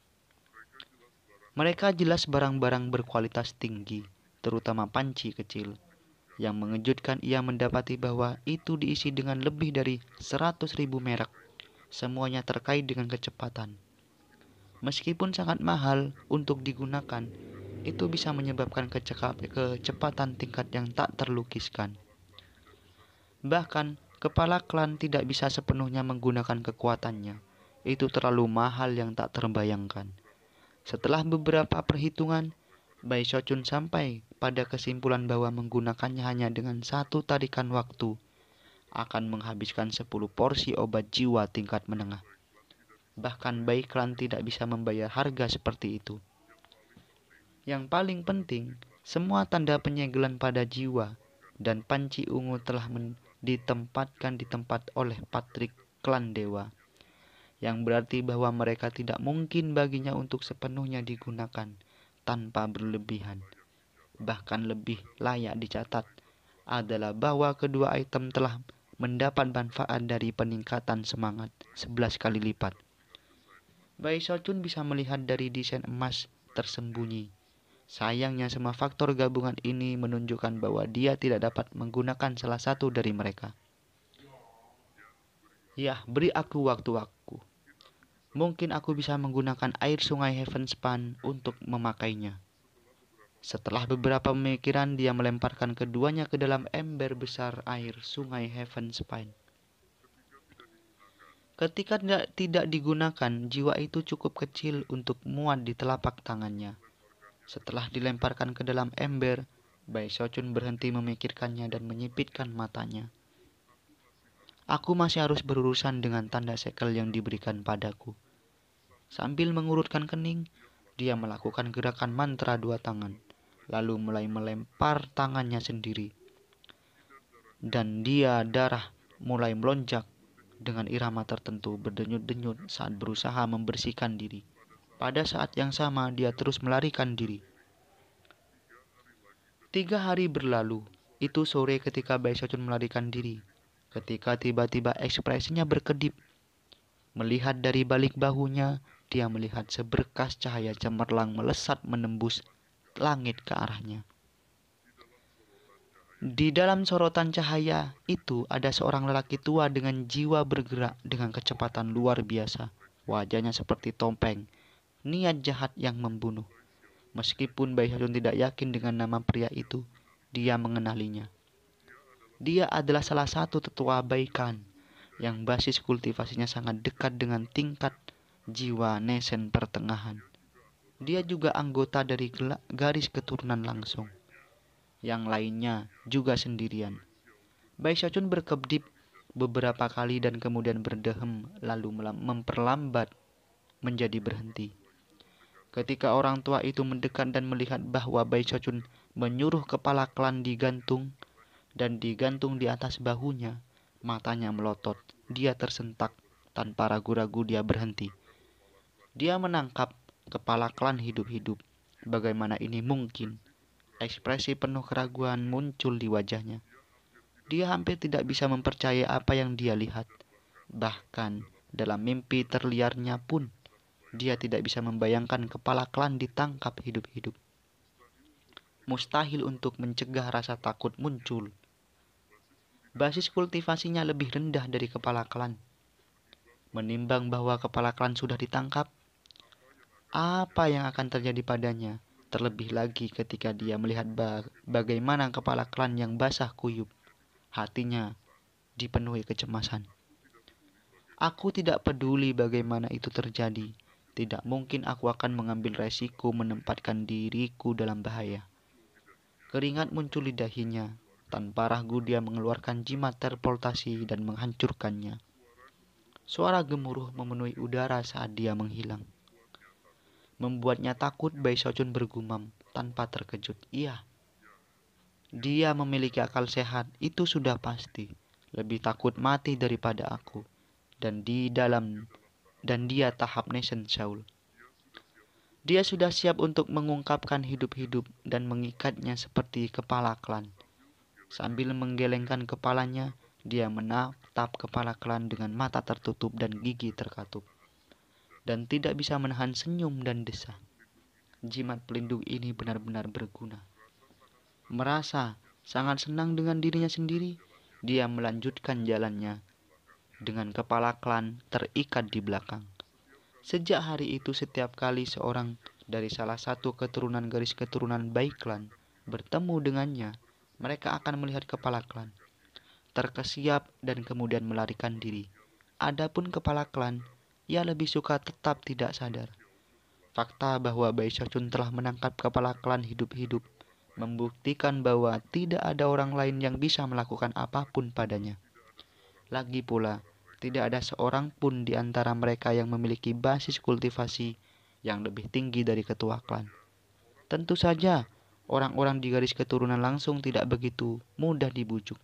Mereka jelas barang-barang berkualitas tinggi, terutama panci kecil. Yang mengejutkan ia mendapati bahwa itu diisi dengan lebih dari 100.000 merek, semuanya terkait dengan kecepatan. Meskipun sangat mahal untuk digunakan, itu bisa menyebabkan kecepatan tingkat yang tak terlukiskan. Bahkan, kepala klan tidak bisa sepenuhnya menggunakan kekuatannya. Itu terlalu mahal yang tak terbayangkan. Setelah beberapa perhitungan, Bai Shochun sampai pada kesimpulan bahwa menggunakannya hanya dengan satu tarikan waktu akan menghabiskan 10 porsi obat jiwa tingkat menengah. Bahkan Bai Klan tidak bisa membayar harga seperti itu. Yang paling penting, semua tanda penyegelan pada jiwa dan panci ungu telah ditempatkan di tempat oleh Patrick Klan Dewa, yang berarti bahwa mereka tidak mungkin baginya untuk sepenuhnya digunakan tanpa berlebihan. Bahkan lebih layak dicatat adalah bahwa kedua item telah mendapat manfaat dari peningkatan semangat 11 kali lipat. Bai Shochun bisa melihat dari desain emas tersembunyi. Sayangnya semua faktor gabungan ini menunjukkan bahwa dia tidak dapat menggunakan salah satu dari mereka. Ya, beri aku waktu-waktu. Mungkin aku bisa menggunakan air sungai Heavenspan untuk memakainya. Setelah beberapa pemikiran, dia melemparkan keduanya ke dalam ember besar air sungai Heavenspan. Ketika tidak digunakan, jiwa itu cukup kecil untuk muat di telapak tangannya. Setelah dilemparkan ke dalam ember, Bai Shochun berhenti memikirkannya dan menyipitkan matanya. Aku masih harus berurusan dengan tanda sekel yang diberikan padaku. Sambil mengurutkan kening, dia melakukan gerakan mantra 2 tangan, lalu mulai melempar tangannya sendiri. Dan darah mulai melonjak dengan irama tertentu berdenyut-denyut saat berusaha membersihkan diri. Pada saat yang sama, dia terus melarikan diri. 3 hari berlalu, itu sore ketika Bai Shochun melarikan diri. Ketika tiba-tiba ekspresinya berkedip. Melihat dari balik bahunya, dia melihat seberkas cahaya cemerlang melesat menembus langit ke arahnya. Di dalam sorotan cahaya itu ada seorang lelaki tua dengan jiwa bergerak dengan kecepatan luar biasa. Wajahnya seperti topeng, niat jahat yang membunuh. Meskipun Bai Shochun tidak yakin dengan nama pria itu, dia mengenalinya. Dia adalah salah satu tetua Baikan yang basis kultivasinya sangat dekat dengan tingkat jiwa Nesen pertengahan. Dia juga anggota dari garis keturunan langsung. Yang lainnya juga sendirian. Bai Shochun berkedip beberapa kali dan kemudian berdehem lalu memperlambat menjadi berhenti. Ketika orang tua itu mendekat dan melihat bahwa Bai Shochun menyuruh kepala klan digantung dan digantung di atas bahunya, matanya melotot. Dia tersentak. Tanpa ragu-ragu dia berhenti. Dia menangkap kepala klan hidup-hidup. Bagaimana ini mungkin? Ekspresi penuh keraguan muncul di wajahnya. Dia hampir tidak bisa mempercayai apa yang dia lihat. Bahkan dalam mimpi terliarnya pun, dia tidak bisa membayangkan kepala klan ditangkap hidup-hidup. Mustahil untuk mencegah rasa takut muncul. Basis kultivasinya lebih rendah dari kepala klan. Menimbang bahwa kepala klan sudah ditangkap, apa yang akan terjadi padanya Terlebih lagi ketika dia melihat bagaimana kepala klan yang basah kuyup, hatinya dipenuhi kecemasan. Aku tidak peduli bagaimana itu terjadi. Tidak mungkin aku akan mengambil resiko menempatkan diriku dalam bahaya. Keringat muncul di dahinya. Tanpa ragu dia mengeluarkan jimat teleportasi dan menghancurkannya. Suara gemuruh memenuhi udara saat dia menghilang. Membuatnya takut, Bai Shochun bergumam tanpa terkejut. Iya, dia memiliki akal sehat, itu sudah pasti. Lebih takut mati daripada aku. Dan dia tahap Nation Shaul. Dia sudah siap untuk mengungkapkan hidup-hidup dan mengikatnya seperti kepala klan. Sambil menggelengkan kepalanya, dia menatap kepala klan dengan mata tertutup dan gigi terkatup. Dan tidak bisa menahan senyum dan desah. Jimat pelindung ini benar-benar berguna. Merasa sangat senang dengan dirinya sendiri, dia melanjutkan jalannya dengan kepala klan terikat di belakang. Sejak hari itu setiap kali seorang dari salah satu keturunan garis keturunan Bai klan bertemu dengannya, mereka akan melihat kepala klan, terkesiap dan kemudian melarikan diri. Adapun kepala klan, ia lebih suka tetap tidak sadar. Fakta bahwa Bai Shochun telah menangkap kepala klan hidup-hidup membuktikan bahwa tidak ada orang lain yang bisa melakukan apapun padanya. Lagi pula, tidak ada seorang pun di antara mereka yang memiliki basis kultivasi yang lebih tinggi dari ketua klan. Tentu saja, orang-orang di garis keturunan langsung tidak begitu mudah dibujuk.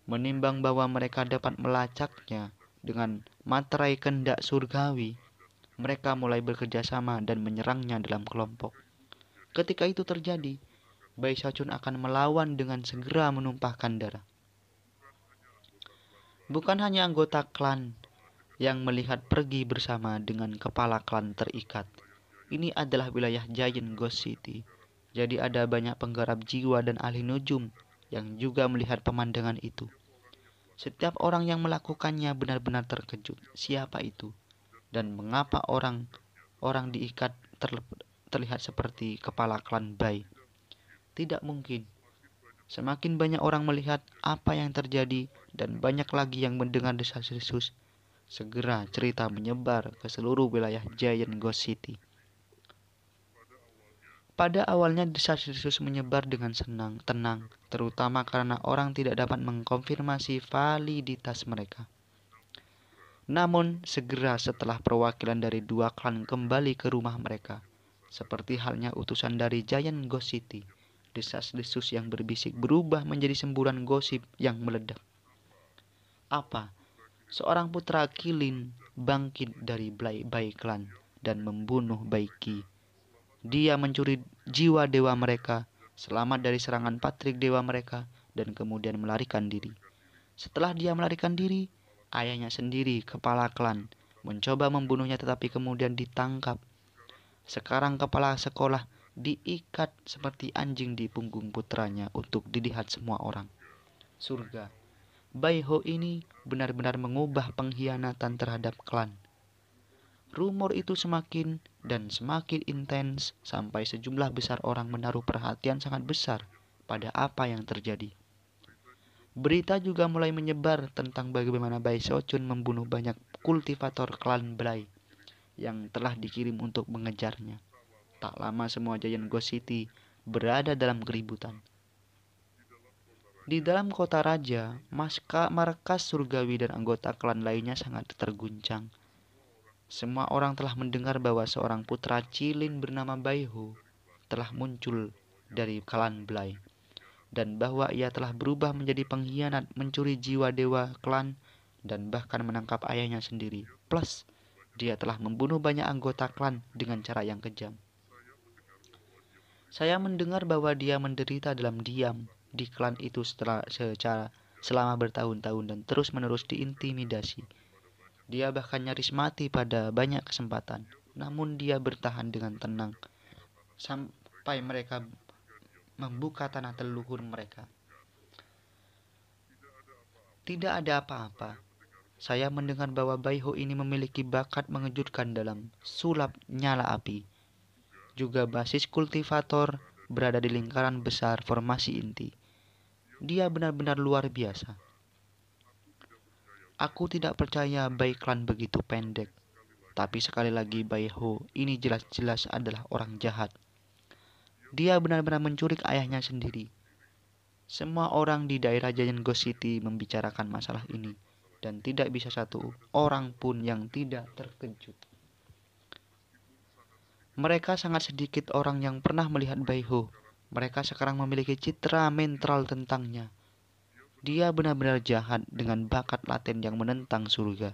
Menimbang bahwa mereka dapat melacaknya dengan materai kendak surgawi, mereka mulai bekerja sama dan menyerangnya dalam kelompok. Ketika itu terjadi, Bai Shochun akan melawan dengan segera menumpahkan darah. Bukan hanya anggota klan yang melihat pergi bersama dengan kepala klan terikat. Ini adalah wilayah Giant Ghost City. Jadi ada banyak penggarap jiwa dan ahli nujum yang juga melihat pemandangan itu. Setiap orang yang melakukannya benar-benar terkejut. Siapa itu? Dan mengapa orang diikat terlihat seperti kepala klan Bai? Tidak mungkin. Semakin banyak orang melihat apa yang terjadi dan banyak lagi yang mendengar desas-desus, segera cerita menyebar ke seluruh wilayah Giant Ghost City. Pada awalnya desas-desus menyebar dengan tenang, terutama karena orang tidak dapat mengkonfirmasi validitas mereka. Namun, segera setelah perwakilan dari dua klan kembali ke rumah mereka, seperti halnya utusan dari Giant Ghost City, desas-desus yang berbisik berubah menjadi semburan gosip yang meledak. Apa? Seorang putra Kilin bangkit dari Bai klan dan membunuh Bai Qi. Dia mencuri jiwa dewa mereka, selamat dari serangan Patrik dewa mereka, dan kemudian melarikan diri. Setelah dia melarikan diri, ayahnya sendiri, kepala klan, mencoba membunuhnya tetapi kemudian ditangkap. Sekarang kepala sekolah diikat seperti anjing di punggung putranya untuk dilihat semua orang. Surga. Bai Ho ini benar-benar mengubah pengkhianatan terhadap klan. Rumor itu semakin dan semakin intens sampai sejumlah besar orang menaruh perhatian sangat besar pada apa yang terjadi. Berita juga mulai menyebar tentang bagaimana Bai Shochun membunuh banyak kultivator klan Bai yang telah dikirim untuk mengejarnya. Tak lama semua Giant Ghost City berada dalam keributan. Di dalam kota raja, markas surgawi dan anggota klan lainnya sangat terguncang. Semua orang telah mendengar bahwa seorang putra Cilin bernama Bai Ho telah muncul dari klan Bai, dan bahwa ia telah berubah menjadi pengkhianat, mencuri jiwa dewa klan, dan bahkan menangkap ayahnya sendiri. Plus, dia telah membunuh banyak anggota klan dengan cara yang kejam. Saya mendengar bahwa dia menderita dalam diam di klan itu selama bertahun-tahun dan terus-menerus diintimidasi. Dia bahkan nyaris mati pada banyak kesempatan. Namun dia bertahan dengan tenang sampai mereka membuka tanah leluhur mereka. Tidak ada apa-apa. Saya mendengar bahwa Bai Ho ini memiliki bakat mengejutkan dalam sulap nyala api. juga basis kultivator berada di lingkaran besar formasi inti. Dia benar-benar luar biasa. Aku tidak percaya Bai Klan begitu pendek. Tapi sekali lagi Bai Ho ini jelas-jelas adalah orang jahat. Dia benar-benar menculik ayahnya sendiri. Semua orang di daerah Giant Ghost City membicarakan masalah ini. Dan tidak bisa satu orang pun yang tidak terkejut. Mereka sangat sedikit orang yang pernah melihat Bai Ho. Mereka sekarang memiliki citra mentral tentangnya. Dia benar-benar jahat dengan bakat laten yang menentang surga.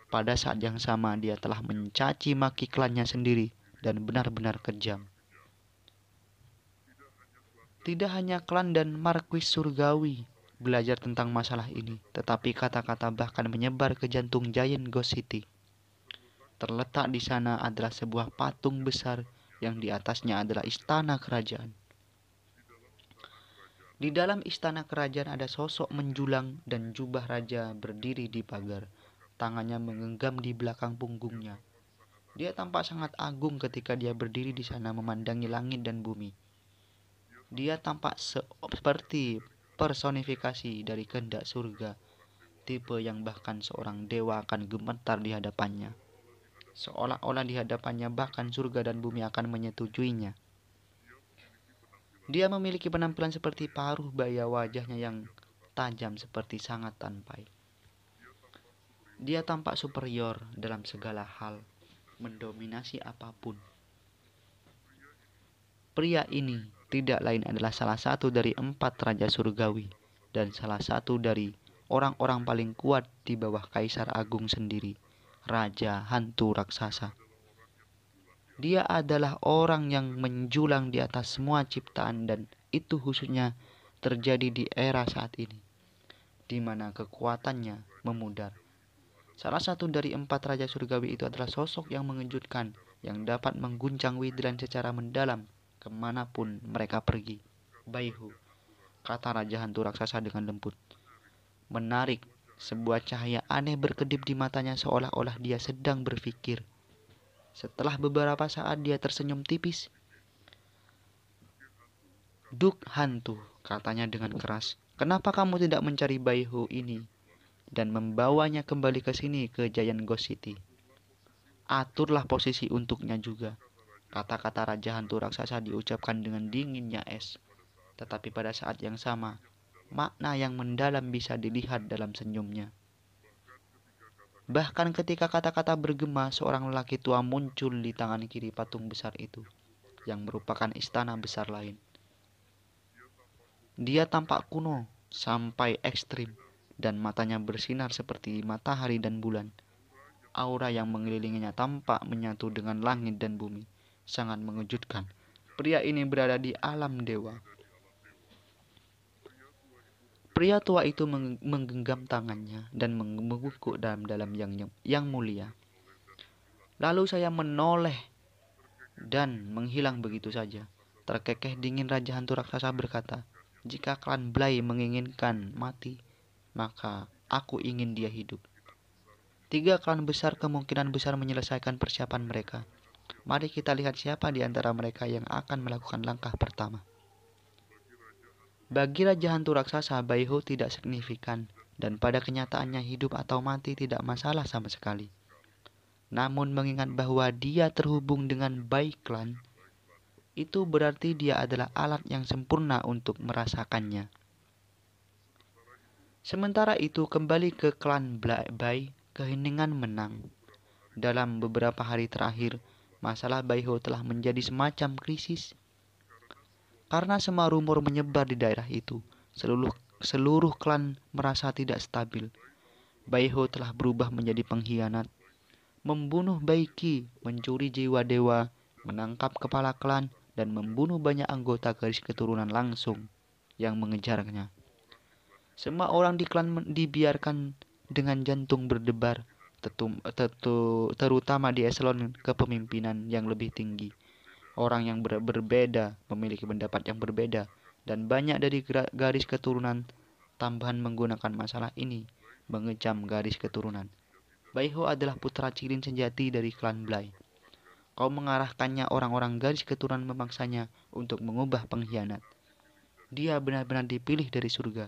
Pada saat yang sama dia telah mencaci maki klannya sendiri dan benar-benar kejam. Tidak hanya klan dan marquis surgawi belajar tentang masalah ini, tetapi kata-kata bahkan menyebar ke jantung Giant Ghost City. Terletak di sana adalah sebuah patung besar yang di atasnya adalah istana kerajaan. Di dalam istana kerajaan ada sosok menjulang dan jubah raja berdiri di pagar. Tangannya menggenggam di belakang punggungnya. Dia tampak sangat agung ketika dia berdiri di sana memandangi langit dan bumi. Dia tampak seperti personifikasi dari kehendak surga, tipe yang bahkan seorang dewa akan gemetar di hadapannya. Seolah-olah di hadapannya bahkan surga dan bumi akan menyetujuinya. Dia memiliki penampilan seperti paruh baya, wajahnya yang tajam seperti sangat tanpai. Dia tampak superior dalam segala hal, mendominasi apapun. Pria ini tidak lain adalah salah satu dari 4 raja surgawi dan salah satu dari orang-orang paling kuat di bawah Kaisar Agung sendiri, Raja Hantu Raksasa. Dia adalah orang yang menjulang di atas semua ciptaan dan itu khususnya terjadi di era saat ini, di mana kekuatannya memudar. Salah satu dari 4 raja surgawi itu adalah sosok yang mengejutkan, yang dapat mengguncang Widran secara mendalam kemanapun mereka pergi. Bai Ho, kata Raja Hantu Raksasa dengan lembut. Menarik, sebuah cahaya aneh berkedip di matanya seolah-olah dia sedang berpikir. Setelah beberapa saat dia tersenyum tipis. Duk Hantu, katanya dengan keras. Kenapa kamu tidak mencari Bai Ho ini dan membawanya kembali ke sini ke Giant Ghost City? Aturlah posisi untuknya juga. Kata-kata Raja Hantu Raksasa diucapkan dengan dinginnya es. Tetapi pada saat yang sama, makna yang mendalam bisa dilihat dalam senyumnya. Bahkan ketika kata-kata bergema, seorang lelaki tua muncul di tangan kiri patung besar itu, yang merupakan istana besar lain. Dia tampak kuno sampai ekstrim, dan matanya bersinar seperti matahari dan bulan. Aura yang mengelilinginya tampak menyatu dengan langit dan bumi. Sangat mengejutkan. Pria ini berada di alam dewa. Pria tua itu menggenggam tangannya dan membungkuk dalam yang mulia. Lalu saya menoleh dan menghilang begitu saja. Terkekeh dingin Raja Hantu Raksasa berkata, jika klan Blay menginginkan mati, maka aku ingin dia hidup. 3 klan besar kemungkinan besar menyelesaikan persiapan mereka. Mari kita lihat siapa di antara mereka yang akan melakukan langkah pertama. Bagi Raja Hantu Raksasa, Bai Ho tidak signifikan, dan pada kenyataannya hidup atau mati tidak masalah sama sekali. Namun mengingat bahwa dia terhubung dengan Bai Clan, itu berarti dia adalah alat yang sempurna untuk merasakannya. Sementara itu kembali ke klan Bai, keheningan menang. Dalam beberapa hari terakhir, masalah Bai Ho telah menjadi semacam krisis. Karena semua rumor menyebar di daerah itu, seluruh klan merasa tidak stabil. Bai Ho telah berubah menjadi pengkhianat, membunuh Bai Qi, mencuri jiwa dewa, menangkap kepala klan, dan membunuh banyak anggota garis keturunan langsung yang mengejarnya. Semua orang di klan dibiarkan dengan jantung berdebar, terutama di eselon kepemimpinan yang lebih tinggi. Orang yang berbeda memiliki pendapat yang berbeda, dan banyak dari garis keturunan tambahan menggunakan masalah ini mengecam garis keturunan. Bai Ho adalah putra cirin sejati dari klan Blay. Kau mengarahkannya, orang-orang garis keturunan memangsanya untuk mengubah pengkhianat. Dia benar-benar dipilih dari surga.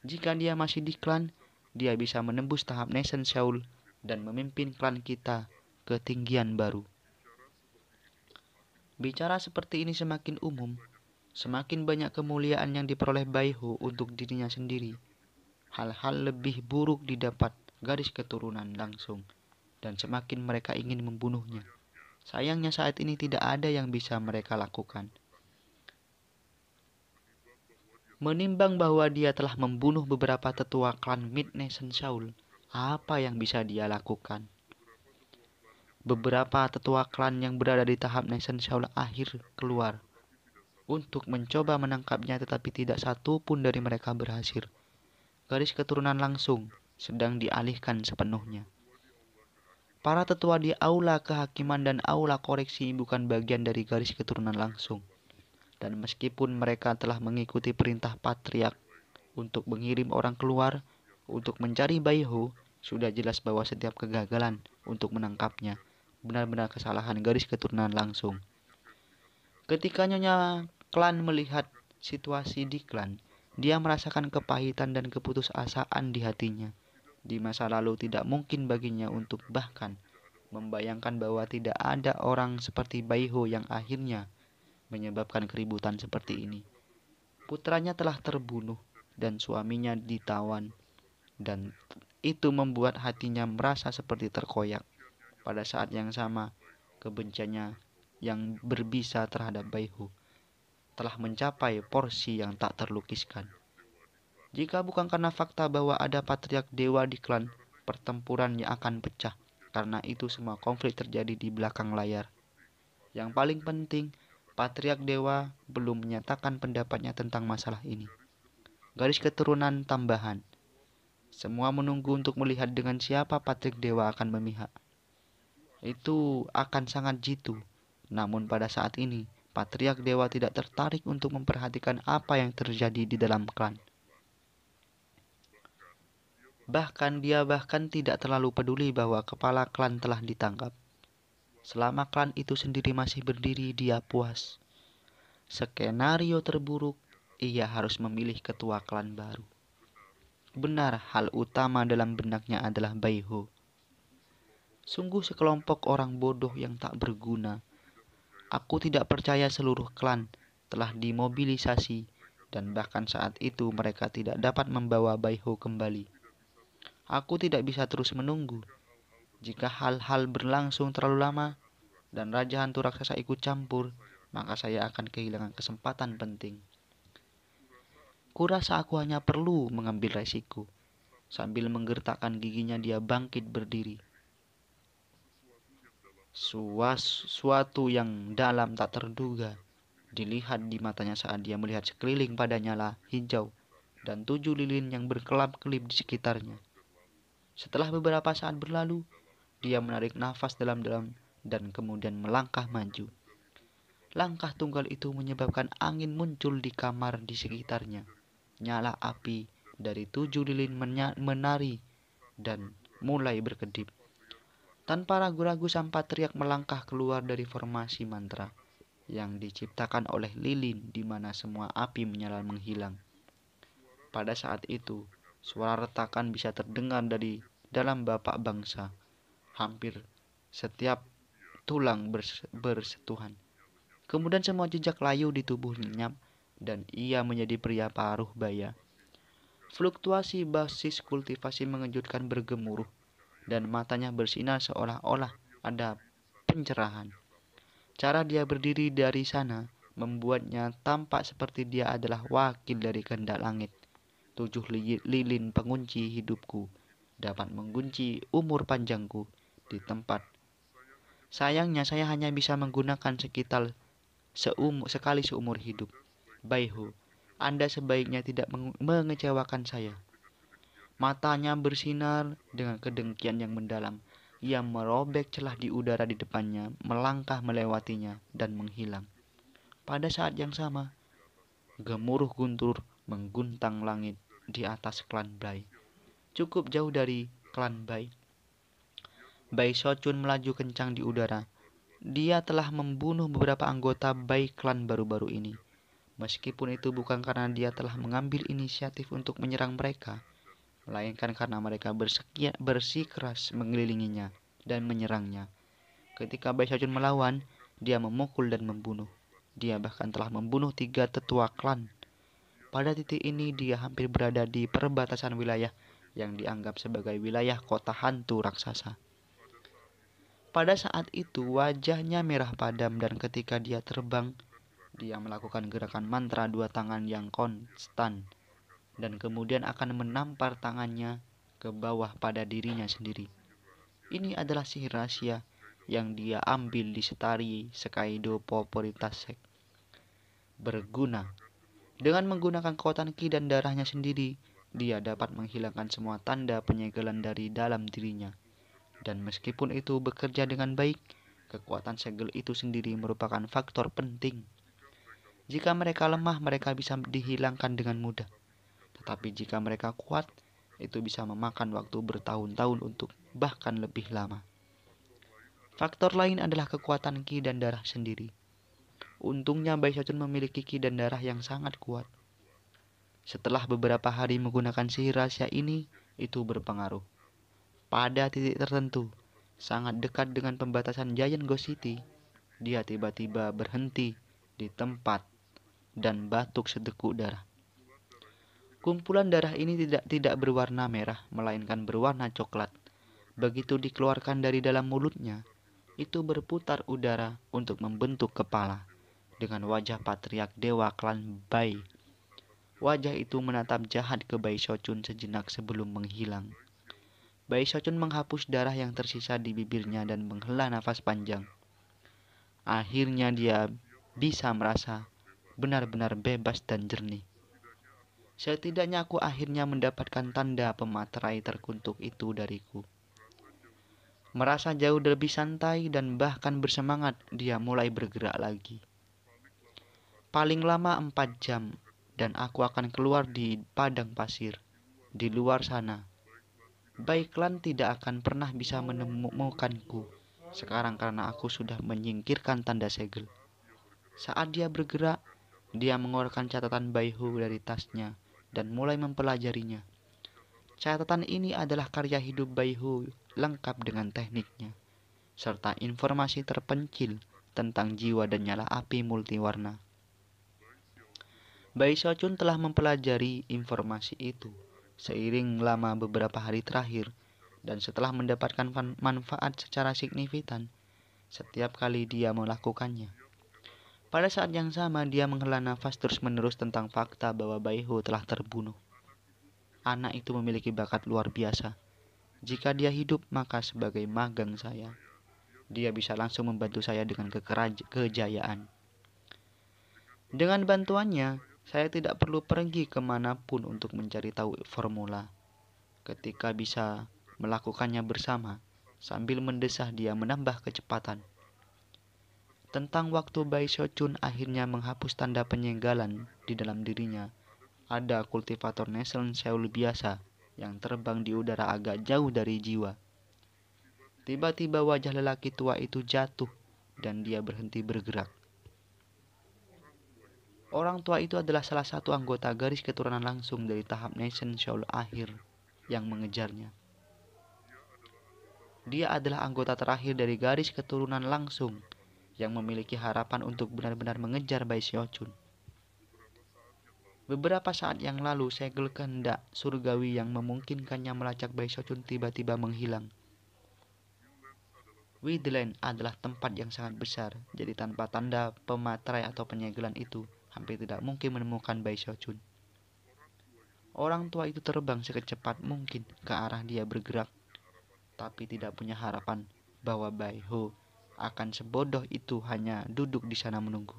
Jika dia masih di klan, dia bisa menembus tahap Nation Shaul dan memimpin klan kita ke ketinggian baru. Bicara seperti ini semakin umum, semakin banyak kemuliaan yang diperoleh Baihu untuk dirinya sendiri. Hal-hal lebih buruk didapat garis keturunan langsung, dan semakin mereka ingin membunuhnya. Sayangnya saat ini tidak ada yang bisa mereka lakukan. Menimbang bahwa dia telah membunuh beberapa tetua klan Mid Nation Shaul, apa yang bisa dia lakukan? Beberapa tetua klan yang berada di tahap Nation Shaul akhir keluar untuk mencoba menangkapnya, tetapi tidak satu pun dari mereka berhasil. Garis keturunan langsung sedang dialihkan sepenuhnya. Para tetua di aula kehakiman dan aula koreksi bukan bagian dari garis keturunan langsung. Dan meskipun mereka telah mengikuti perintah patriark untuk mengirim orang keluar untuk mencari Baihu, sudah jelas bahwa setiap kegagalan untuk menangkapnya benar-benar kesalahan garis keturunan langsung. Ketika Nyonya Klan melihat situasi di klan, dia merasakan kepahitan dan keputusasaan di hatinya. Di masa lalu tidak mungkin baginya untuk bahkan membayangkan bahwa tidak ada orang seperti Baihu yang akhirnya menyebabkan keributan seperti ini. Putranya telah terbunuh dan suaminya ditawan, dan itu membuat hatinya merasa seperti terkoyak. Pada saat yang sama, kebenciannya yang berbisa terhadap Baihu telah mencapai porsi yang tak terlukiskan. Jika bukan karena fakta bahwa ada patriark dewa di klan, pertempurannya akan pecah. Karena itu semua konflik terjadi di belakang layar. Yang paling penting, patriark dewa belum menyatakan pendapatnya tentang masalah ini. Garis keturunan tambahan. Semua menunggu untuk melihat dengan siapa patriark dewa akan memihak. Itu akan sangat jitu. Namun pada saat ini, patriark dewa tidak tertarik untuk memperhatikan apa yang terjadi di dalam klan. Bahkan dia tidak terlalu peduli bahwa kepala klan telah ditangkap. Selama klan itu sendiri masih berdiri, dia puas. Skenario terburuk, ia harus memilih ketua klan baru. Benar, hal utama dalam benaknya adalah Baihu. Sungguh sekelompok orang bodoh yang tak berguna. Aku tidak percaya seluruh klan telah dimobilisasi, dan bahkan saat itu mereka tidak dapat membawa Baihu kembali. Aku tidak bisa terus menunggu. Jika hal-hal berlangsung terlalu lama dan Raja Hantu Raksasa ikut campur, maka saya akan kehilangan kesempatan penting. Kurasa aku hanya perlu mengambil resiko. Sambil menggertakkan giginya, dia bangkit berdiri. Suatu yang dalam tak terduga dilihat di matanya saat dia melihat sekeliling pada nyala hijau dan 7 lilin yang berkelap-kelip di sekitarnya. Setelah beberapa saat berlalu, dia menarik nafas dalam-dalam dan kemudian melangkah maju. Langkah tunggal itu menyebabkan angin muncul di kamar di sekitarnya. Nyala api dari 7 lilin menari dan mulai berkedip. Tanpa ragu-ragu sang patriark melangkah keluar dari formasi mantra yang diciptakan oleh lilin di mana semua api menyala menghilang. Pada saat itu, suara retakan bisa terdengar dari dalam bapak bangsa. Hampir setiap tulang bersentuhan. Kemudian semua jejak layu di tubuh lenyap dan ia menjadi pria paruh baya. Fluktuasi basis kultivasi mengejutkan bergemuruh dan matanya bersinar seolah-olah ada pencerahan. Cara dia berdiri dari sana membuatnya tampak seperti dia adalah wakil dari kehendak langit. 7 lilin pengunci hidupku dapat mengunci umur panjangku di tempat. Sayangnya saya hanya bisa menggunakan sekitar sekali seumur hidup. Baihu, Anda sebaiknya tidak mengecewakan saya. Matanya bersinar dengan kedengkian yang mendalam. Ia merobek celah di udara di depannya, melangkah melewatinya, dan menghilang. Pada saat yang sama, gemuruh guntur mengguntang langit di atas klan Bai. Cukup jauh dari klan Bai, Bai Shochun melaju kencang di udara. dia telah membunuh beberapa anggota Bai klan baru-baru ini. Meskipun itu bukan karena dia telah mengambil inisiatif untuk menyerang mereka, melainkan karena mereka bersikeras mengelilinginya dan menyerangnya. Ketika Bai Xiaojun melawan, dia memukul dan membunuh. Dia bahkan telah membunuh 3 tetua klan. Pada titik ini dia hampir berada di perbatasan wilayah yang dianggap sebagai wilayah kota hantu raksasa. Pada saat itu wajahnya merah padam dan ketika dia terbang, dia melakukan gerakan mantra 2 tangan yang konstan dan kemudian akan menampar tangannya ke bawah pada dirinya sendiri. Ini adalah sihir rahasia yang dia ambil di Setari Sekaido Poporitasek. Berguna. Dengan menggunakan kekuatan ki dan darahnya sendiri, dia dapat menghilangkan semua tanda penyegelan dari dalam dirinya. Dan meskipun itu bekerja dengan baik, kekuatan segel itu sendiri merupakan faktor penting. Jika mereka lemah, mereka bisa dihilangkan dengan mudah. Tetapi jika mereka kuat, itu bisa memakan waktu bertahun-tahun untuk bahkan lebih lama. Faktor lain adalah kekuatan ki dan darah sendiri. Untungnya Bai Xiaojun memiliki ki dan darah yang sangat kuat. Setelah beberapa hari menggunakan sihir rahasia ini, itu berpengaruh. Pada titik tertentu, sangat dekat dengan pembatasan Giant Ghost City, dia tiba-tiba berhenti di tempat dan batuk seteguk darah. Kumpulan darah ini tidak berwarna merah, melainkan berwarna coklat. Begitu dikeluarkan dari dalam mulutnya, itu berputar udara untuk membentuk kepala dengan wajah patriark dewa klan Bai. Wajah itu menatap jahat ke Bai Xiaojun sejenak sebelum menghilang. Bai Xiaojun menghapus darah yang tersisa di bibirnya dan menghela nafas panjang. Akhirnya dia bisa merasa benar-benar bebas dan jernih. Setidaknya aku akhirnya mendapatkan tanda pematerai terkutuk itu dariku. Merasa jauh lebih santai dan bahkan bersemangat, dia mulai bergerak lagi. Paling lama 4 jam dan aku akan keluar di padang pasir. Di luar sana, Bai klan tidak akan pernah bisa menemukanku sekarang karena aku sudah menyingkirkan tanda segel. Saat dia bergerak, dia mengeluarkan catatan Bai Hu dari tasnya dan mulai mempelajarinya. Catatan ini adalah karya hidup Bai Hu lengkap dengan tekniknya, serta informasi terpencil tentang jiwa dan nyala api multiwarna. Bai Xiaojun telah mempelajari informasi itu seiring lama beberapa hari terakhir, dan setelah mendapatkan manfaat secara signifikan setiap kali dia melakukannya. Pada saat yang sama, dia menghela nafas terus-menerus tentang fakta bahwa Bai Hu telah terbunuh. Anak itu memiliki bakat luar biasa. Jika dia hidup, maka sebagai magang saya, dia bisa langsung membantu saya dengan kejayaan. Dengan bantuannya, saya tidak perlu pergi kemanapun untuk mencari tahu formula. Ketika bisa melakukannya bersama, sambil mendesah dia menambah kecepatan. Tentang waktu Bai Xiaojun akhirnya menghapus tanda penyegalan di dalam dirinya, ada kultivator Nation Seoul biasa yang terbang di udara agak jauh dari jiwa. Tiba-tiba wajah lelaki tua itu jatuh dan dia berhenti bergerak. Orang tua itu adalah salah satu anggota garis keturunan langsung dari tahap Nation Seoul akhir yang mengejarnya. Dia adalah anggota terakhir dari garis keturunan langsung yang memiliki harapan untuk benar-benar mengejar Bai Xiaojun. Beberapa saat yang lalu, segel kehendak surgawi yang memungkinkannya melacak Bai Xiaojun tiba-tiba menghilang. Widland adalah tempat yang sangat besar, jadi tanpa tanda pematerai atau penyegelan itu, hampir tidak mungkin menemukan Bai Xiaojun. Orang tua itu terbang sekecepat mungkin ke arah dia bergerak, tapi tidak punya harapan bahwa Bai Hu akan sebodoh itu hanya duduk di sana menunggu.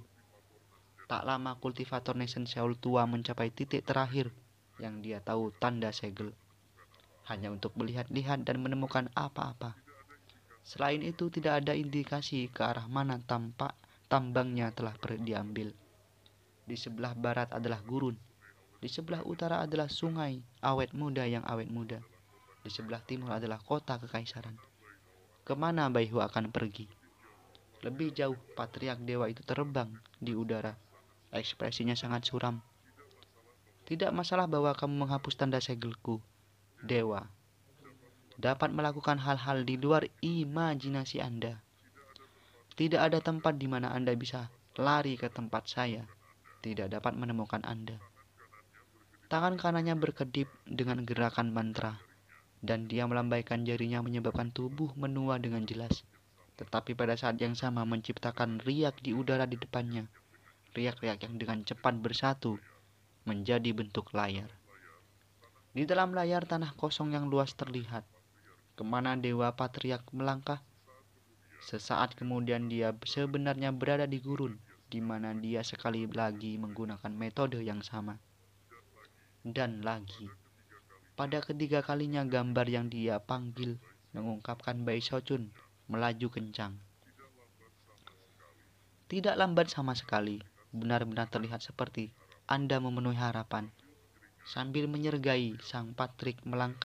Tak lama kultivator Nation Seoul tua mencapai titik terakhir yang dia tahu tanda segel, hanya untuk melihat-lihat dan menemukan apa-apa. Selain itu tidak ada indikasi ke arah mana tambangnya telah diambil. Di sebelah barat adalah gurun, di sebelah utara adalah sungai awet muda yang awet muda, di sebelah timur adalah kota kekaisaran. Kemana Bai Hu akan pergi? Lebih jauh, patriark dewa itu terbang di udara. Ekspresinya sangat suram. Tidak masalah bahwa kamu menghapus tanda segelku, dewa. Dapat melakukan hal-hal di luar imajinasi Anda. Tidak ada tempat di mana Anda bisa lari ke tempat saya. Tidak dapat menemukan Anda. Tangan kanannya berkedip dengan gerakan mantra, dan dia melambaikan jarinya menyebabkan tubuh menua dengan jelas. Tetapi pada saat yang sama menciptakan riak di udara di depannya. Riak-riak yang dengan cepat bersatu menjadi bentuk layar. Di dalam layar tanah kosong yang luas terlihat. Kemana dewa patriark melangkah? Sesaat kemudian dia sebenarnya berada di gurun, di mana dia sekali lagi menggunakan metode yang sama. Dan lagi, pada ketiga kalinya gambar yang dia panggil mengungkapkan Bai Shochun melaju kencang. Tidak lambat sama sekali, benar-benar terlihat seperti Anda memenuhi harapan. Sambil menyergai, sang Patrik melangkah